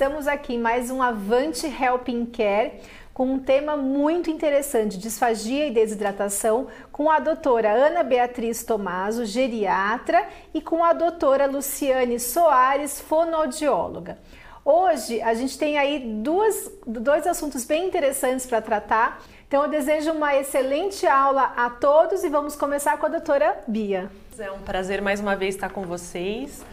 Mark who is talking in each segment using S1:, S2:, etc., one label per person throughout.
S1: estamos aqui em mais um Avante Helping Care com um tema muito interessante, disfagia e desidratação, com a doutora Ana Beatriz Tomaso, geriatra, e com a doutora Luciane Soares, fonoaudióloga. Hoje a gente tem aí dois assuntos bem interessantes para tratar, então eu desejo uma excelente aula a todos e vamos começar com a doutora Bia.
S2: É um prazer mais uma vez estar com vocês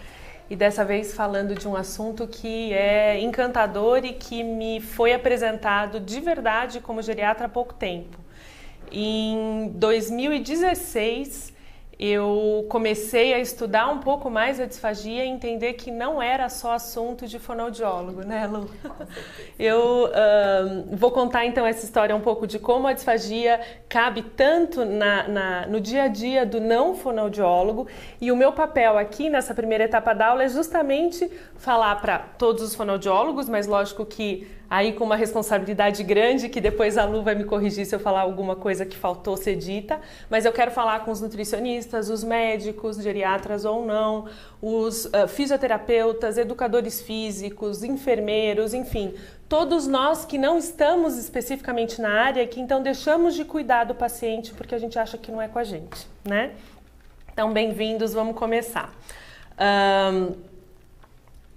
S2: e dessa vez falando de um assunto que é encantador e que me foi apresentado de verdade como geriatra há pouco tempo. Em 2016 eu comecei a estudar um pouco mais a disfagia e entender que não era só assunto de fonoaudiólogo, né, Lu? Eu vou contar então essa história um pouco de como a disfagia cabe tanto no dia a dia do não fonoaudiólogo, e o meu papel aqui nessa primeira etapa da aula é justamente falar para todos os fonoaudiólogos, mas lógico que aí com uma responsabilidade grande, que depois a Lu vai me corrigir se eu falar alguma coisa que faltou ser dita, mas eu quero falar com os nutricionistas, os médicos, geriatras ou não, os fisioterapeutas, educadores físicos, enfermeiros, enfim, todos nós que não estamos especificamente na área, que então deixamos de cuidar do paciente porque a gente acha que não é com a gente, né? Então, bem-vindos, vamos começar.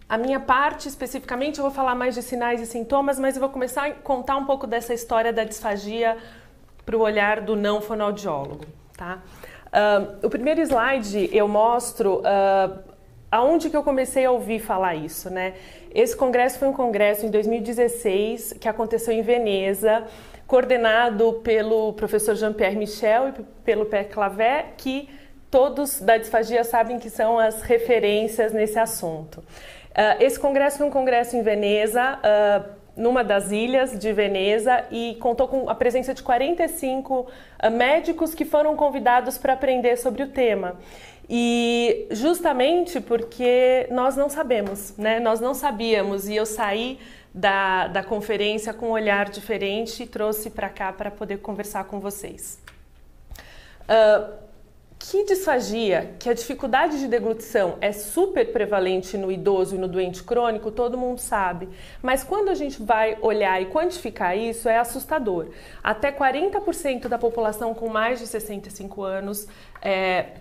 S2: A minha parte, especificamente, eu vou falar mais de sinais e sintomas, mas eu vou começar a contar um pouco dessa história da disfagia para o olhar do não fonoaudiólogo, tá? O primeiro slide eu mostro aonde que eu comecei a ouvir falar isso, né? Esse congresso foi um congresso em 2016 que aconteceu em Veneza, coordenado pelo professor Jean-Pierre Michel e pelo Pierre Clavet, que todos da disfagia sabem que são as referências nesse assunto. Esse congresso foi um congresso em Veneza, numa das ilhas de Veneza, e contou com a presença de 45 médicos que foram convidados para aprender sobre o tema. E justamente porque nós não sabemos, né? Nós não sabíamos, e eu saí da conferência com um olhar diferente e trouxe para cá para poder conversar com vocês. Que disfagia, que a dificuldade de deglutição é super prevalente no idoso e no doente crônico, todo mundo sabe. Mas quando a gente vai olhar e quantificar isso, é assustador. Até 40% da população com mais de 65 anos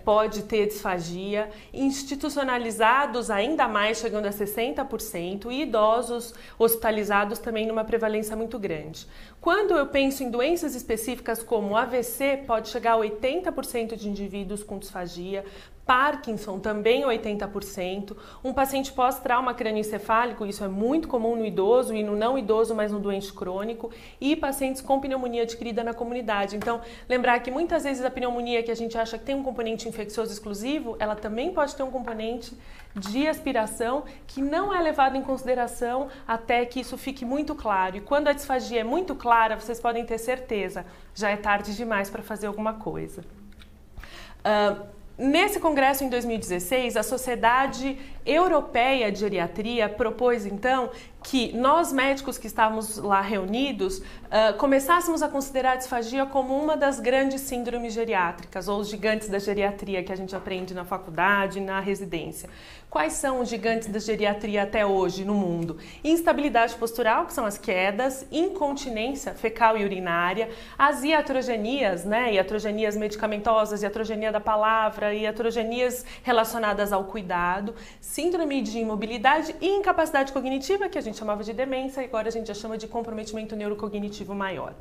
S2: pode ter disfagia, institucionalizados ainda mais, chegando a 60%, e idosos hospitalizados também numa prevalência muito grande. Quando eu penso em doenças específicas como AVC, pode chegar a 80% de indivíduos com disfagia, Parkinson também 80%, um paciente pós-trauma crânioencefálico, isso é muito comum no idoso e no não idoso, mas no doente crônico, e pacientes com pneumonia adquirida na comunidade. Então, lembrar que muitas vezes a pneumonia que a gente acha que tem um componente infeccioso exclusivo, ela também pode ter um componente de aspiração que não é levado em consideração até que isso fique muito claro. E quando a disfagia é muito clara, vocês podem ter certeza, já é tarde demais para fazer alguma coisa. Nesse congresso em 2016, a Sociedade Europeia de Geriatria propôs então que nós médicos que estávamos lá reunidos começássemos a considerar a disfagia como uma das grandes síndromes geriátricas, ou os gigantes da geriatria que a gente aprende na faculdade, na residência. Quais são os gigantes da geriatria até hoje no mundo? Instabilidade postural, que são as quedas, incontinência fecal e urinária, as iatrogenias, né? Iatrogenias medicamentosas, iatrogenia da palavra, iatrogenias relacionadas ao cuidado, síndrome de imobilidade e incapacidade cognitiva, que a gente chamava de demência, e agora a gente já chama de comprometimento neurocognitivo maior.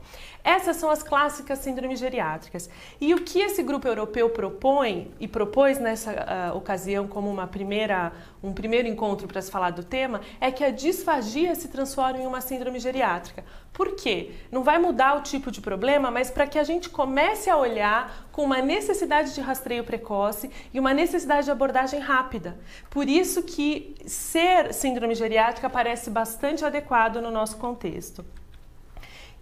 S2: Essas são as clássicas síndromes geriátricas. E o que esse grupo europeu propõe, e propôs nessa ocasião como um primeiro encontro para se falar do tema, é que a disfagia se transforme em uma síndrome geriátrica. Por quê? Não vai mudar o tipo de problema, mas para que a gente comece a olhar com uma necessidade de rastreio precoce e uma necessidade de abordagem rápida. Por isso que ser síndrome geriátrica parece bastante adequado no nosso contexto.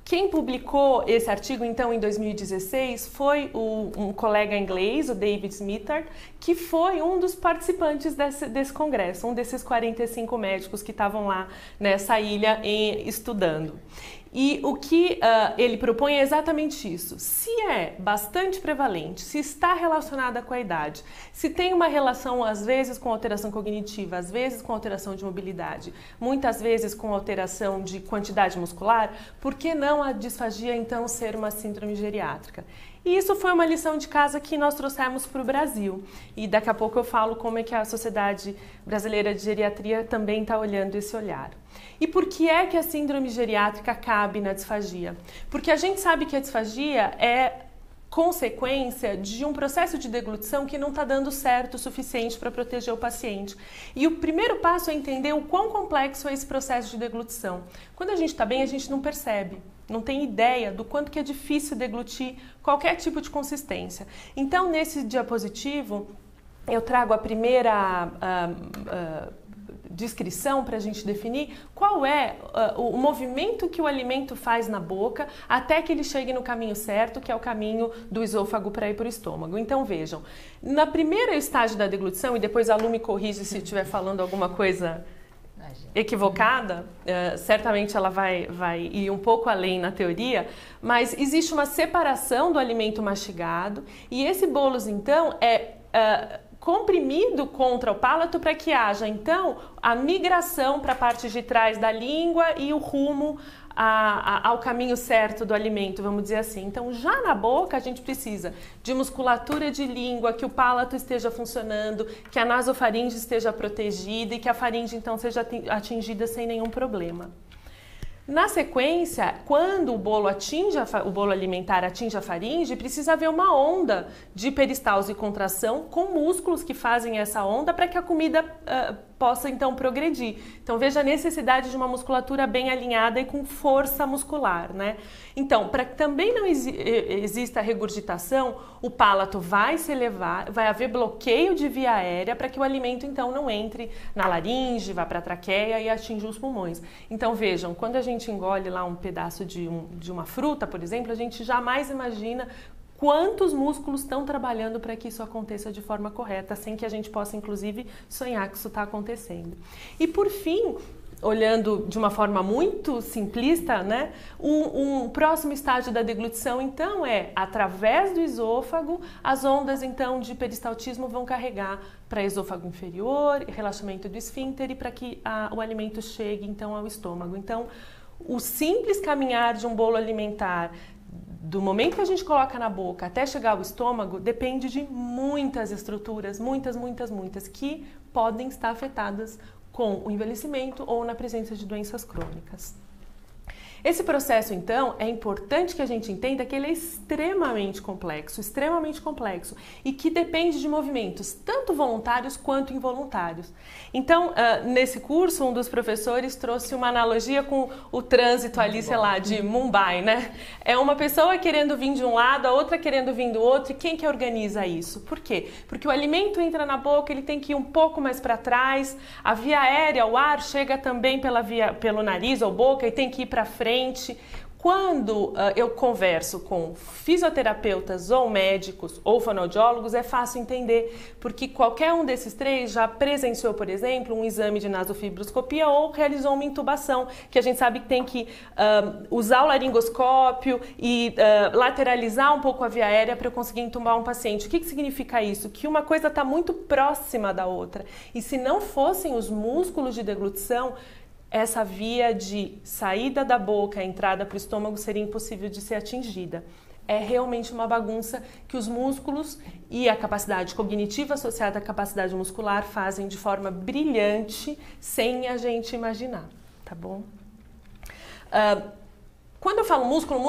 S2: Quem publicou esse artigo, então, em 2016, foi um colega inglês, o David Smithard, que foi um dos participantes desse congresso, um desses 45 médicos que estavam lá nessa ilha estudando. E o que ele propõe é exatamente isso. Se é bastante prevalente, se está relacionada com a idade, se tem uma relação às vezes com alteração cognitiva, às vezes com alteração de mobilidade, muitas vezes com alteração de quantidade muscular, por que não a disfagia então ser uma síndrome geriátrica? E isso foi uma lição de casa que nós trouxemos para o Brasil. E daqui a pouco eu falo como é que a Sociedade Brasileira de Geriatria também está olhando esse olhar. E por que é que a síndrome geriátrica cabe na disfagia? Porque a gente sabe que a disfagia é consequência de um processo de deglutição que não está dando certo o suficiente para proteger o paciente. E o primeiro passo é entender o quão complexo é esse processo de deglutição. Quando a gente está bem, a gente não percebe, não tem ideia do quanto que é difícil deglutir qualquer tipo de consistência. Então, nesse diapositivo, eu trago a primeira descrição para a gente definir qual é o movimento que o alimento faz na boca até que ele chegue no caminho certo, que é o caminho do esôfago para ir para o estômago. Então vejam, na primeira estágio da deglutição, e depois a Lu me corrige se estiver falando alguma coisa equivocada, certamente ela vai ir um pouco além na teoria, mas existe uma separação do alimento mastigado e esse bolos então é comprimido contra o palato para que haja então a migração para a parte de trás da língua e o rumo ao caminho certo do alimento, vamos dizer assim. Então, já na boca, a gente precisa de musculatura de língua, que o palato esteja funcionando, que a nasofaringe esteja protegida e que a faringe, então, seja atingida sem nenhum problema. Na sequência, quando o bolo alimentar atinge a faringe, precisa haver uma onda de peristalse e contração com músculos que fazem essa onda para que a comida possa então progredir. Então veja a necessidade de uma musculatura bem alinhada e com força muscular, né? Então, para que também não exista regurgitação, o palato vai se elevar, vai haver bloqueio de via aérea para que o alimento então não entre na laringe, vá para a traqueia e atinja os pulmões. Então vejam, quando a gente engole lá um pedaço de uma fruta, por exemplo, a gente jamais imagina quantos músculos estão trabalhando para que isso aconteça de forma correta, sem que a gente possa, inclusive, sonhar que isso está acontecendo. E, por fim, olhando de uma forma muito simplista, né, um próximo estágio da deglutição, então, é, através do esôfago, as ondas, então, de peristaltismo vão carregar para esôfago inferior, relaxamento do esfíncter e para que o alimento chegue, então, ao estômago. Então, o simples caminhar de um bolo alimentar do momento que a gente coloca na boca até chegar ao estômago, depende de muitas estruturas, muitas, que podem estar afetadas com o envelhecimento ou na presença de doenças crônicas. Esse processo, então, é importante que a gente entenda que ele é extremamente complexo e que depende de movimentos tanto voluntários quanto involuntários. Então, nesse curso, um dos professores trouxe uma analogia com o trânsito ali, sei lá, de Mumbai, né? É uma pessoa querendo vir de um lado, a outra querendo vir do outro, e quem que organiza isso? Por quê? Porque o alimento entra na boca, ele tem que ir um pouco mais para trás, a via aérea, o ar chega também pelo nariz ou boca e tem que ir para frente. Quando eu converso com fisioterapeutas ou médicos ou fonoaudiólogos, é fácil entender, porque qualquer um desses três já presenciou, por exemplo, um exame de nasofibroscopia ou realizou uma intubação, que a gente sabe que tem que usar o laringoscópio e lateralizar um pouco a via aérea para eu conseguir intubar um paciente. O que significa isso? Que uma coisa está muito próxima da outra. E se não fossem os músculos de deglutição, essa via de saída da boca, entrada para o estômago, seria impossível de ser atingida. É realmente uma bagunça que os músculos e a capacidade cognitiva associada à capacidade muscular fazem de forma brilhante, sem a gente imaginar, tá bom? Quando eu falo músculo,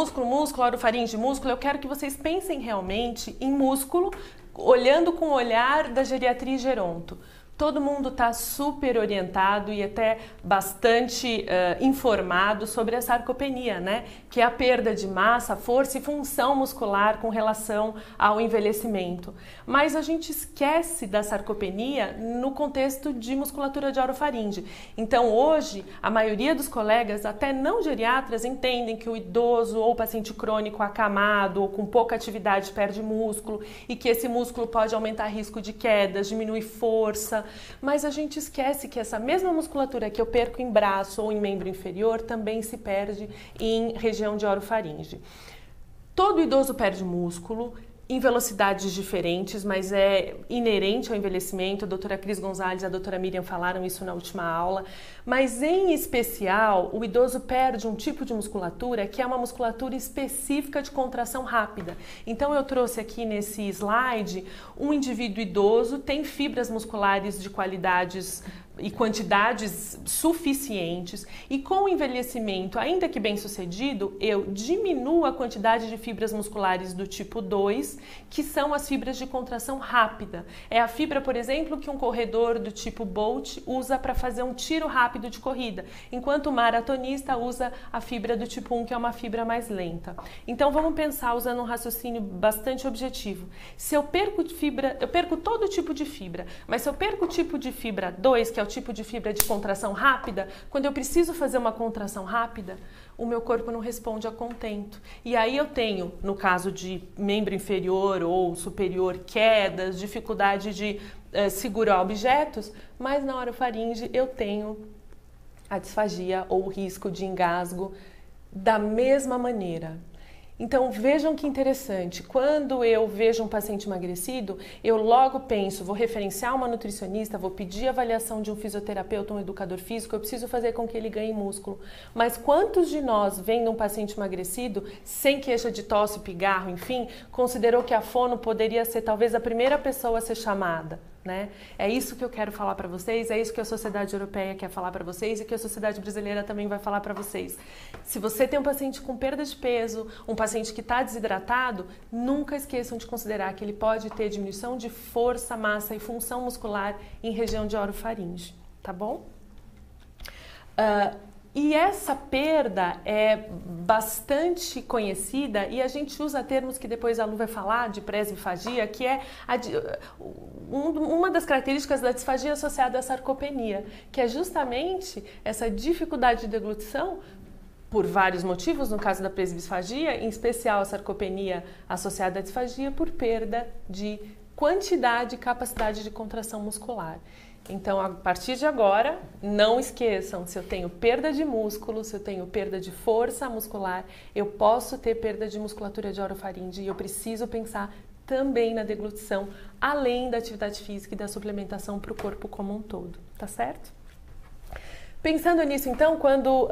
S2: orofaringe, músculo, eu quero que vocês pensem realmente em músculo, olhando com o olhar da geriatria e geronto. Todo mundo está super orientado e até bastante informado sobre a sarcopenia, né? Que é a perda de massa, força e função muscular com relação ao envelhecimento. Mas a gente esquece da sarcopenia no contexto de musculatura de orofaringe. Então hoje, a maioria dos colegas, até não geriatras, entendem que o idoso ou o paciente crônico acamado ou com pouca atividade perde músculo e que esse músculo pode aumentar risco de quedas, diminuir força, mas a gente esquece que essa mesma musculatura que eu perco em braço ou em membro inferior também se perde em região de orofaringe. Todo idoso perde músculo em velocidades diferentes, mas é inerente ao envelhecimento. A doutora Cris Gonzalez e a doutora Miriam falaram isso na última aula. Mas, em especial, o idoso perde um tipo de musculatura que é uma musculatura específica de contração rápida. Então, eu trouxe aqui nesse slide um indivíduo idoso, tem fibras musculares de qualidades e quantidades suficientes, e com o envelhecimento, ainda que bem sucedido, eu diminuo a quantidade de fibras musculares do tipo 2, que são as fibras de contração rápida. É a fibra, por exemplo, que um corredor do tipo Bolt usa para fazer um tiro rápido de corrida, enquanto o maratonista usa a fibra do tipo 1, que é uma fibra mais lenta. Então vamos pensar usando um raciocínio bastante objetivo. Se eu perco fibra, eu perco todo tipo de fibra, mas se eu perco o tipo de fibra 2, que é o tipo de fibra de contração rápida, quando eu preciso fazer uma contração rápida, o meu corpo não responde a contento. E aí eu tenho, no caso de membro inferior ou superior, quedas, dificuldade de segurar objetos, mas na orofaringe eu tenho a disfagia ou o risco de engasgo da mesma maneira. Então vejam que interessante, quando eu vejo um paciente emagrecido, eu logo penso, vou referenciar uma nutricionista, vou pedir avaliação de um fisioterapeuta, um educador físico, eu preciso fazer com que ele ganhe músculo. Mas quantos de nós, vendo um paciente emagrecido, sem queixa de tosse, pigarro, enfim, considerou que a fono poderia ser talvez a primeira pessoa a ser chamada? Né? É isso que eu quero falar para vocês, é isso que a sociedade europeia quer falar para vocês e que a sociedade brasileira também vai falar para vocês. Se você tem um paciente com perda de peso, um paciente que está desidratado, nunca esqueçam de considerar que ele pode ter diminuição de força, massa e função muscular em região de orofaringe, tá bom? E essa perda é bastante conhecida e a gente usa termos que depois a Lu vai falar de presbifagia, que é uma das características da disfagia associada à sarcopenia, que é justamente essa dificuldade de deglutição por vários motivos, no caso da presbifagia, em especial a sarcopenia associada à disfagia por perda de quantidade e capacidade de contração muscular. Então, a partir de agora, não esqueçam, se eu tenho perda de músculo, se eu tenho perda de força muscular, eu posso ter perda de musculatura de orofaringe e eu preciso pensar também na deglutição, além da atividade física e da suplementação para o corpo como um todo, tá certo? Pensando nisso, então, quando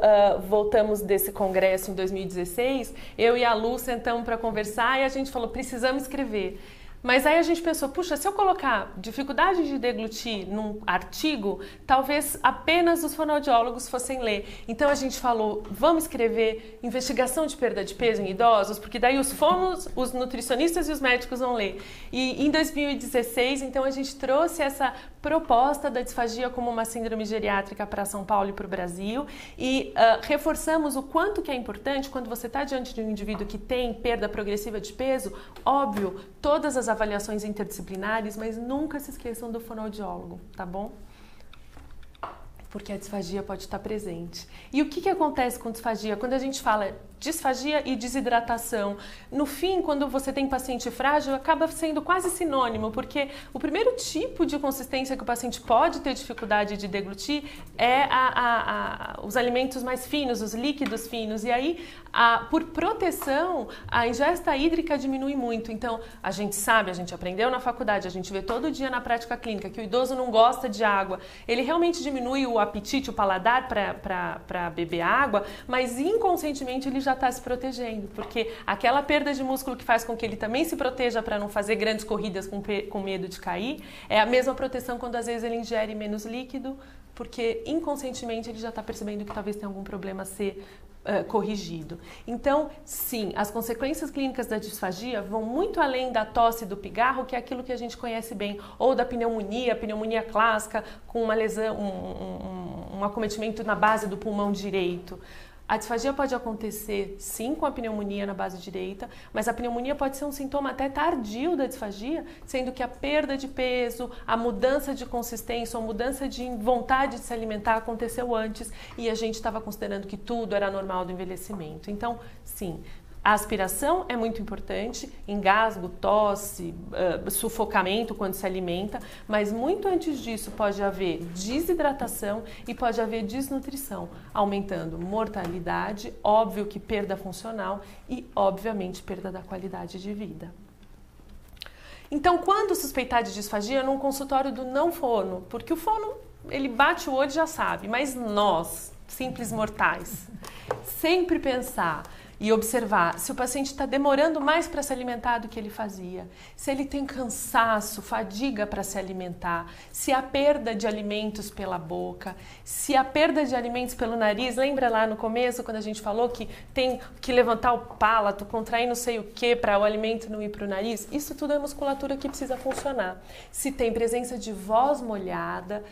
S2: voltamos desse congresso em 2016, eu e a Lu sentamos para conversar e a gente falou, precisamos escrever. Mas aí a gente pensou, puxa, se eu colocar dificuldade de deglutir num artigo, talvez apenas os fonoaudiólogos fossem ler. Então a gente falou, vamos escrever investigação de perda de peso em idosos, porque daí os fonos, os nutricionistas e os médicos vão ler. E em 2016, então a gente trouxe essa proposta da disfagia como uma síndrome geriátrica para São Paulo e para o Brasil e reforçamos o quanto que é importante quando você está diante de um indivíduo que tem perda progressiva de peso, óbvio, todas as avaliações interdisciplinares, mas nunca se esqueçam do fonoaudiólogo, tá bom? Porque a disfagia pode estar presente. E o que acontece com disfagia? Quando a gente fala disfagia e desidratação, no fim, quando você tem paciente frágil, acaba sendo quase sinônimo, porque o primeiro tipo de consistência que o paciente pode ter dificuldade de deglutir é os alimentos mais finos, os líquidos finos, e aí, por proteção, a ingesta hídrica diminui muito. Então, a gente sabe, a gente aprendeu na faculdade, a gente vê todo dia na prática clínica que o idoso não gosta de água, ele realmente diminui o apetite, o paladar para beber água, mas inconscientemente ele já está se protegendo, porque aquela perda de músculo que faz com que ele também se proteja para não fazer grandes corridas com medo de cair, é a mesma proteção quando às vezes ele ingere menos líquido, porque inconscientemente ele já está percebendo que talvez tenha algum problema a ser corrigido. Então, sim, as consequências clínicas da disfagia vão muito além da tosse e do pigarro, que é aquilo que a gente conhece bem, ou da pneumonia clássica, com uma lesão, um acometimento na base do pulmão direito. A disfagia pode acontecer, sim, com a pneumonia na base direita, mas a pneumonia pode ser um sintoma até tardio da disfagia, sendo que a perda de peso, a mudança de consistência, a mudança de vontade de se alimentar aconteceu antes e a gente estava considerando que tudo era normal do envelhecimento. Então, sim, A aspiração é muito importante, engasgo, tosse, sufocamento quando se alimenta, mas muito antes disso pode haver desidratação e pode haver desnutrição, aumentando mortalidade, óbvio que perda funcional e, obviamente, perda da qualidade de vida. Então, quando suspeitar de disfagia, num consultório do não fono, porque o fono, ele bate o olho e já sabe, mas nós, simples mortais, sempre pensar e observar se o paciente está demorando mais para se alimentar do que ele fazia, se ele tem cansaço, fadiga para se alimentar, se há perda de alimentos pela boca, se há perda de alimentos pelo nariz. Lembra lá no começo quando a gente falou que tem que levantar o palato, contrair não sei o que para o alimento não ir para o nariz? Isso tudo é musculatura que precisa funcionar. Se tem presença de voz molhada,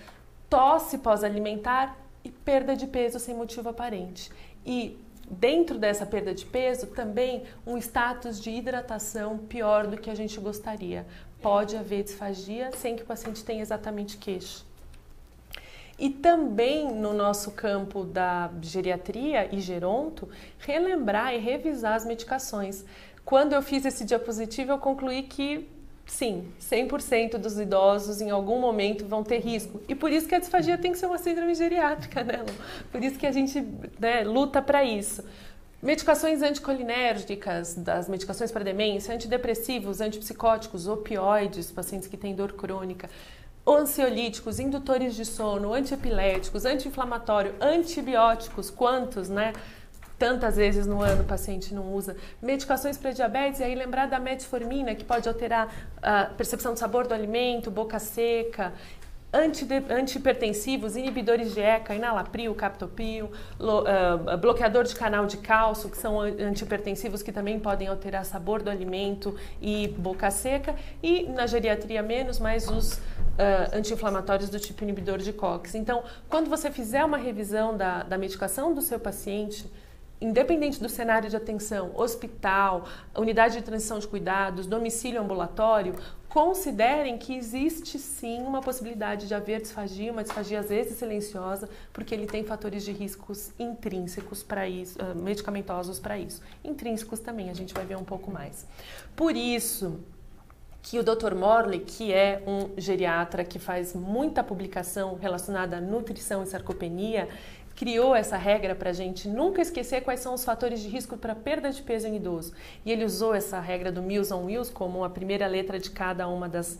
S2: tosse pós-alimentar e perda de peso sem motivo aparente. E dentro dessa perda de peso, também um status de hidratação pior do que a gente gostaria. Pode haver disfagia sem que o paciente tenha exatamente queixo. E também no nosso campo da geriatria e geronto, relembrar e revisar as medicações. Quando eu fiz esse diapositivo, eu concluí que sim, 100% dos idosos em algum momento vão ter risco. E por isso que a disfagia tem que ser uma síndrome geriátrica, né, Lu? Por isso que a gente, né, luta para isso. Medicações anticolinérgicas, das medicações para demência, antidepressivos, antipsicóticos, opioides, pacientes que têm dor crônica, ansiolíticos, indutores de sono, antiepiléticos, anti-inflamatório, antibióticos, quantos, né? Tantas vezes no ano o paciente não usa. Medicações para diabetes, e aí lembrar da metformina, que pode alterar a percepção do sabor do alimento, boca seca. Antihipertensivos, inibidores de ECA, enalapril, captopril, bloqueador de canal de cálcio, que são antihipertensivos que também podem alterar sabor do alimento e boca seca. E na geriatria menos, mais os anti-inflamatórios do tipo inibidor de COX. Então, quando você fizer uma revisão da medicação do seu paciente, independente do cenário de atenção, hospital, unidade de transição de cuidados, domicílio ambulatório, considerem que existe sim uma possibilidade de haver disfagia, uma disfagia às vezes silenciosa, porque ele tem fatores de riscos intrínsecos para isso, medicamentosos para isso. Intrínsecos também, a gente vai ver um pouco mais. Por isso que o Dr. Morley, que é um geriatra que faz muita publicação relacionada à nutrição e sarcopenia, criou essa regra para a gente nunca esquecer quais são os fatores de risco para perda de peso em idoso. E ele usou essa regra do Meals on Wheels como a primeira letra de cada uma das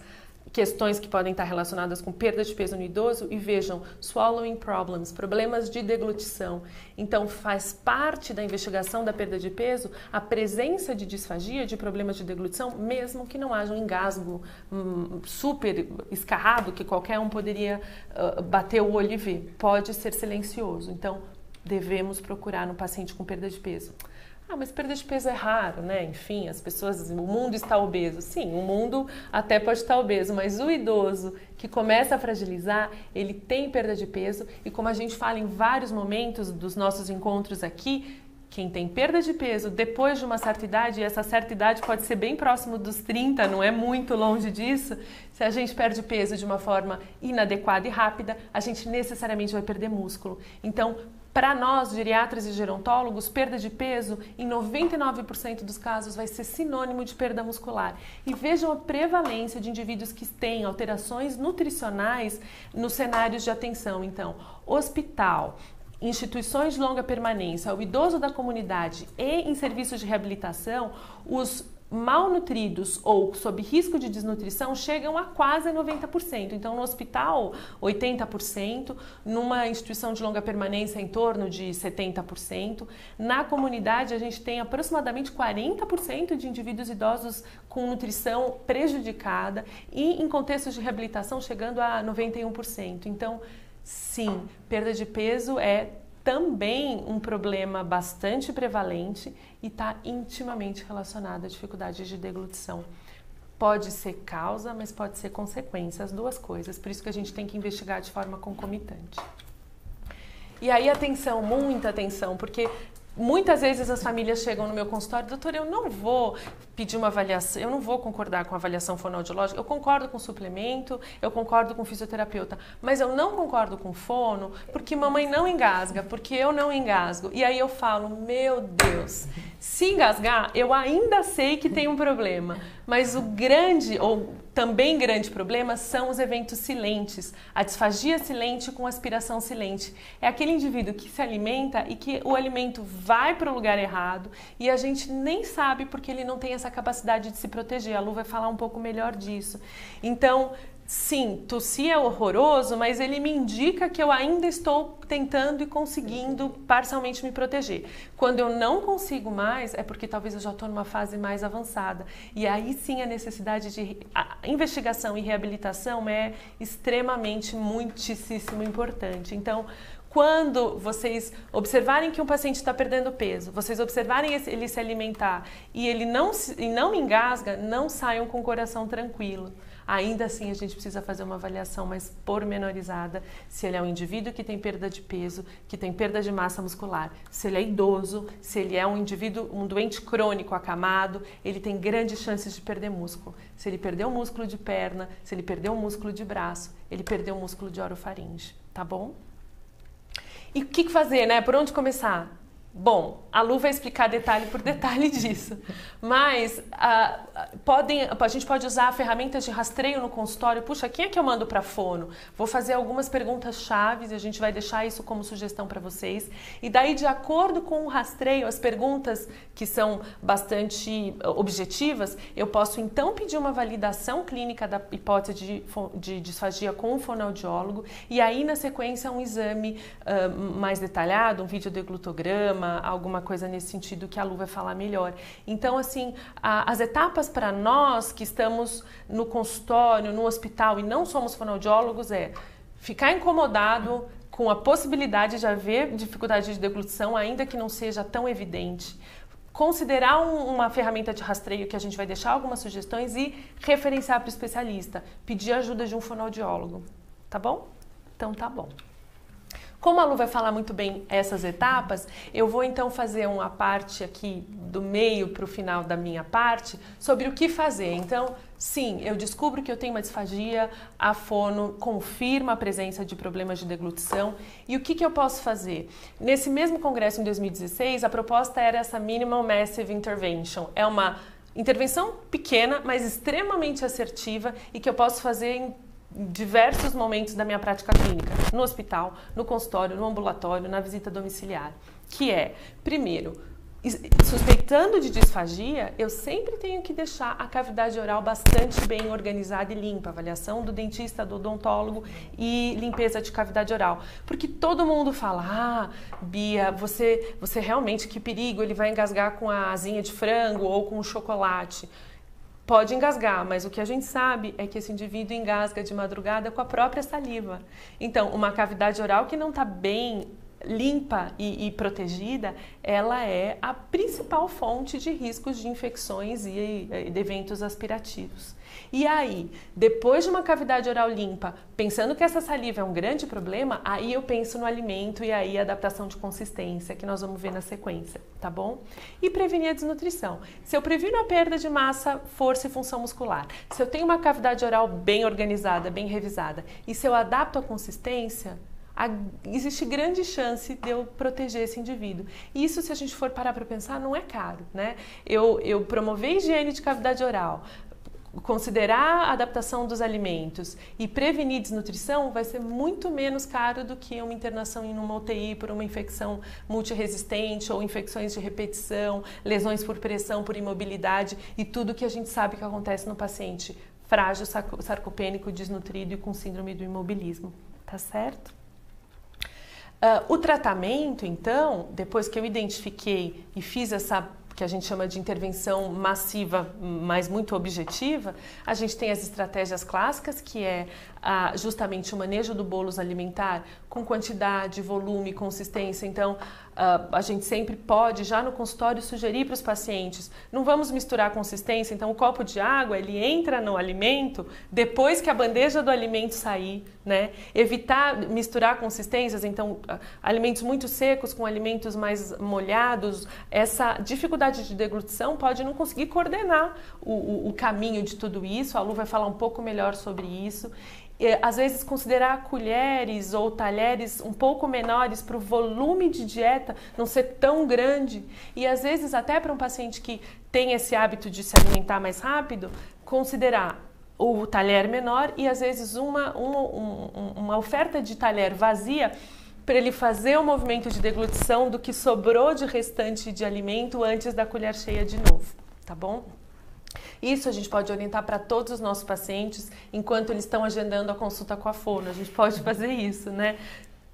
S2: questões que podem estar relacionadas com perda de peso no idoso. E vejam, swallowing problems, problemas de deglutição. Então faz parte da investigação da perda de peso a presença de disfagia, de problemas de deglutição, mesmo que não haja um engasgo super escarrado que qualquer um poderia bater o olho e ver. Pode ser silencioso. Então devemos procurar no paciente com perda de peso. Ah, mas perda de peso é raro, né? Enfim, as pessoas, o mundo está obeso. Sim, o mundo até pode estar obeso, mas o idoso que começa a fragilizar, ele tem perda de peso. E como a gente fala em vários momentos dos nossos encontros aqui, quem tem perda de peso depois de uma certa idade, e essa certa idade pode ser bem próximo dos 30, não é muito longe disso, se a gente perde peso de uma forma inadequada e rápida, a gente necessariamente vai perder músculo. Então, para nós, geriatras e gerontólogos, perda de peso, em 99% dos casos, vai ser sinônimo de perda muscular. E vejam a prevalência de indivíduos que têm alterações nutricionais nos cenários de atenção. Então, hospital, instituições de longa permanência, o idoso da comunidade e em serviços de reabilitação, os malnutridos ou sob risco de desnutrição chegam a quase 90%. Então, no hospital, 80%, numa instituição de longa permanência, em torno de 70%. Na comunidade, a gente tem aproximadamente 40% de indivíduos idosos com nutrição prejudicada e, em contextos de reabilitação, chegando a 91%. Então, sim, perda de peso é também um problema bastante prevalente e está intimamente relacionado à dificuldade de deglutição. Pode ser causa, mas pode ser consequência, as duas coisas. Por isso que a gente tem que investigar de forma concomitante. E aí, atenção, muita atenção, porque Muitas vezes as famílias chegam no meu consultório, doutor, eu não vou pedir uma avaliação, eu não vou concordar com a avaliação fonoaudiológica, eu concordo com o suplemento, eu concordo com o fisioterapeuta, mas eu não concordo com o fono porque mamãe não engasga, porque eu não engasgo. E aí eu falo, meu Deus, se engasgar, eu ainda sei que tem um problema, mas o grande, ou também grande problema são os eventos silentes, a disfagia silente com aspiração silente. É aquele indivíduo que se alimenta e que o alimento vai para o lugar errado e a gente nem sabe porque ele não tem essa capacidade de se proteger. A Lu vai falar um pouco melhor disso. Então, sim, tossir é horroroso, mas ele me indica que eu ainda estou tentando e conseguindo parcialmente me proteger. Quando eu não consigo mais, é porque talvez eu já estou numa fase mais avançada. E aí sim a necessidade de investigação e reabilitação é extremamente, muitíssimo importante. Então, quando vocês observarem que um paciente está perdendo peso, vocês observarem ele se alimentar e ele não engasga, não saiam com o coração tranquilo. Ainda assim, a gente precisa fazer uma avaliação mais pormenorizada se ele é um indivíduo que tem perda de peso, que tem perda de massa muscular, se ele é idoso, se ele é um indivíduo, um doente crônico acamado, ele tem grandes chances de perder músculo. Se ele perdeu o músculo de perna, se ele perdeu o músculo de braço, ele perdeu o músculo de orofaringe, tá bom? E o que fazer, né? Por onde começar? Bom, a Lu vai explicar detalhe por detalhe disso, mas a gente pode usar ferramentas de rastreio no consultório. Puxa, quem é que eu mando para fono? Vou fazer algumas perguntas chaves e a gente vai deixar isso como sugestão para vocês. E daí, de acordo com o rastreio, as perguntas que são bastante objetivas, eu posso então pedir uma validação clínica da hipótese de disfagia com o fonoaudiólogo e aí, na sequência, um exame mais detalhado, um videodeglutograma, alguma coisa nesse sentido que a Lu vai falar melhor. Então, assim, as etapas para nós que estamos no consultório, no hospital e não somos fonoaudiólogos é ficar incomodado com a possibilidade de haver dificuldade de deglutição, ainda que não seja tão evidente. Considerar uma ferramenta de rastreio que a gente vai deixar algumas sugestões e referenciar para o especialista. Pedir ajuda de um fonoaudiólogo. Tá bom? Então tá bom. Como a Lu vai falar muito bem essas etapas, eu vou então fazer uma parte aqui do meio para o final da minha parte sobre o que fazer. Então, sim, eu descubro que eu tenho uma disfagia, a fono confirma a presença de problemas de deglutição e o que eu posso fazer? Nesse mesmo congresso em 2016, a proposta era essa Minimal Massive Intervention. É uma intervenção pequena, mas extremamente assertiva e que eu posso fazer em diversos momentos da minha prática clínica, no hospital, no consultório, no ambulatório, na visita domiciliar, que é, primeiro, suspeitando de disfagia, eu sempre tenho que deixar a cavidade oral bastante bem organizada e limpa, avaliação do dentista, do odontólogo e limpeza de cavidade oral, porque todo mundo fala, Bia, você realmente, que perigo, ele vai engasgar com a asinha de frango ou com o chocolate. Pode engasgar, mas o que a gente sabe é que esse indivíduo engasga de madrugada com a própria saliva. Então, uma cavidade oral que não está bem limpa e protegida, ela é a principal fonte de riscos de infecções e de eventos aspirativos. E aí, depois de uma cavidade oral limpa, pensando que essa saliva é um grande problema, aí eu penso no alimento e aí a adaptação de consistência, que nós vamos ver na sequência, tá bom? E prevenir a desnutrição. Se eu previno a perda de massa, força e função muscular, se eu tenho uma cavidade oral bem organizada, bem revisada, e se eu adapto a consistência, existe grande chance de eu proteger esse indivíduo. E isso, se a gente for parar para pensar, não é caro, né? Eu promover higiene de cavidade oral, considerar a adaptação dos alimentos e prevenir desnutrição vai ser muito menos caro do que uma internação em uma UTI por uma infecção multiresistente ou infecções de repetição, lesões por pressão, por imobilidade e tudo que a gente sabe que acontece no paciente frágil, sarcopênico, desnutrido e com síndrome do imobilismo. Tá certo? O tratamento, então, depois que eu identifiquei e fiz essa que a gente chama de intervenção massiva, mas muito objetiva, a gente tem as estratégias clássicas, que é justamente o manejo do bolos alimentar com quantidade, volume, consistência. Então, a gente sempre pode, já no consultório, sugerir para os pacientes, não vamos misturar consistência, então o copo de água, ele entra no alimento depois que a bandeja do alimento sair, né? Evitar misturar consistências, então, alimentos muito secos com alimentos mais molhados, essa dificuldade de deglutição pode não conseguir coordenar o caminho de tudo isso, a Lu vai falar um pouco melhor sobre isso. Às vezes considerar colheres ou talheres um pouco menores para o volume de dieta não ser tão grande, e às vezes até para um paciente que tem esse hábito de se alimentar mais rápido, considerar o talher menor e às vezes uma oferta de talher vazia para ele fazer o movimento de deglutição do que sobrou de restante de alimento antes da colher cheia de novo, tá bom? Isso a gente pode orientar para todos os nossos pacientes enquanto eles estão agendando a consulta com a fono. A gente pode fazer isso, né?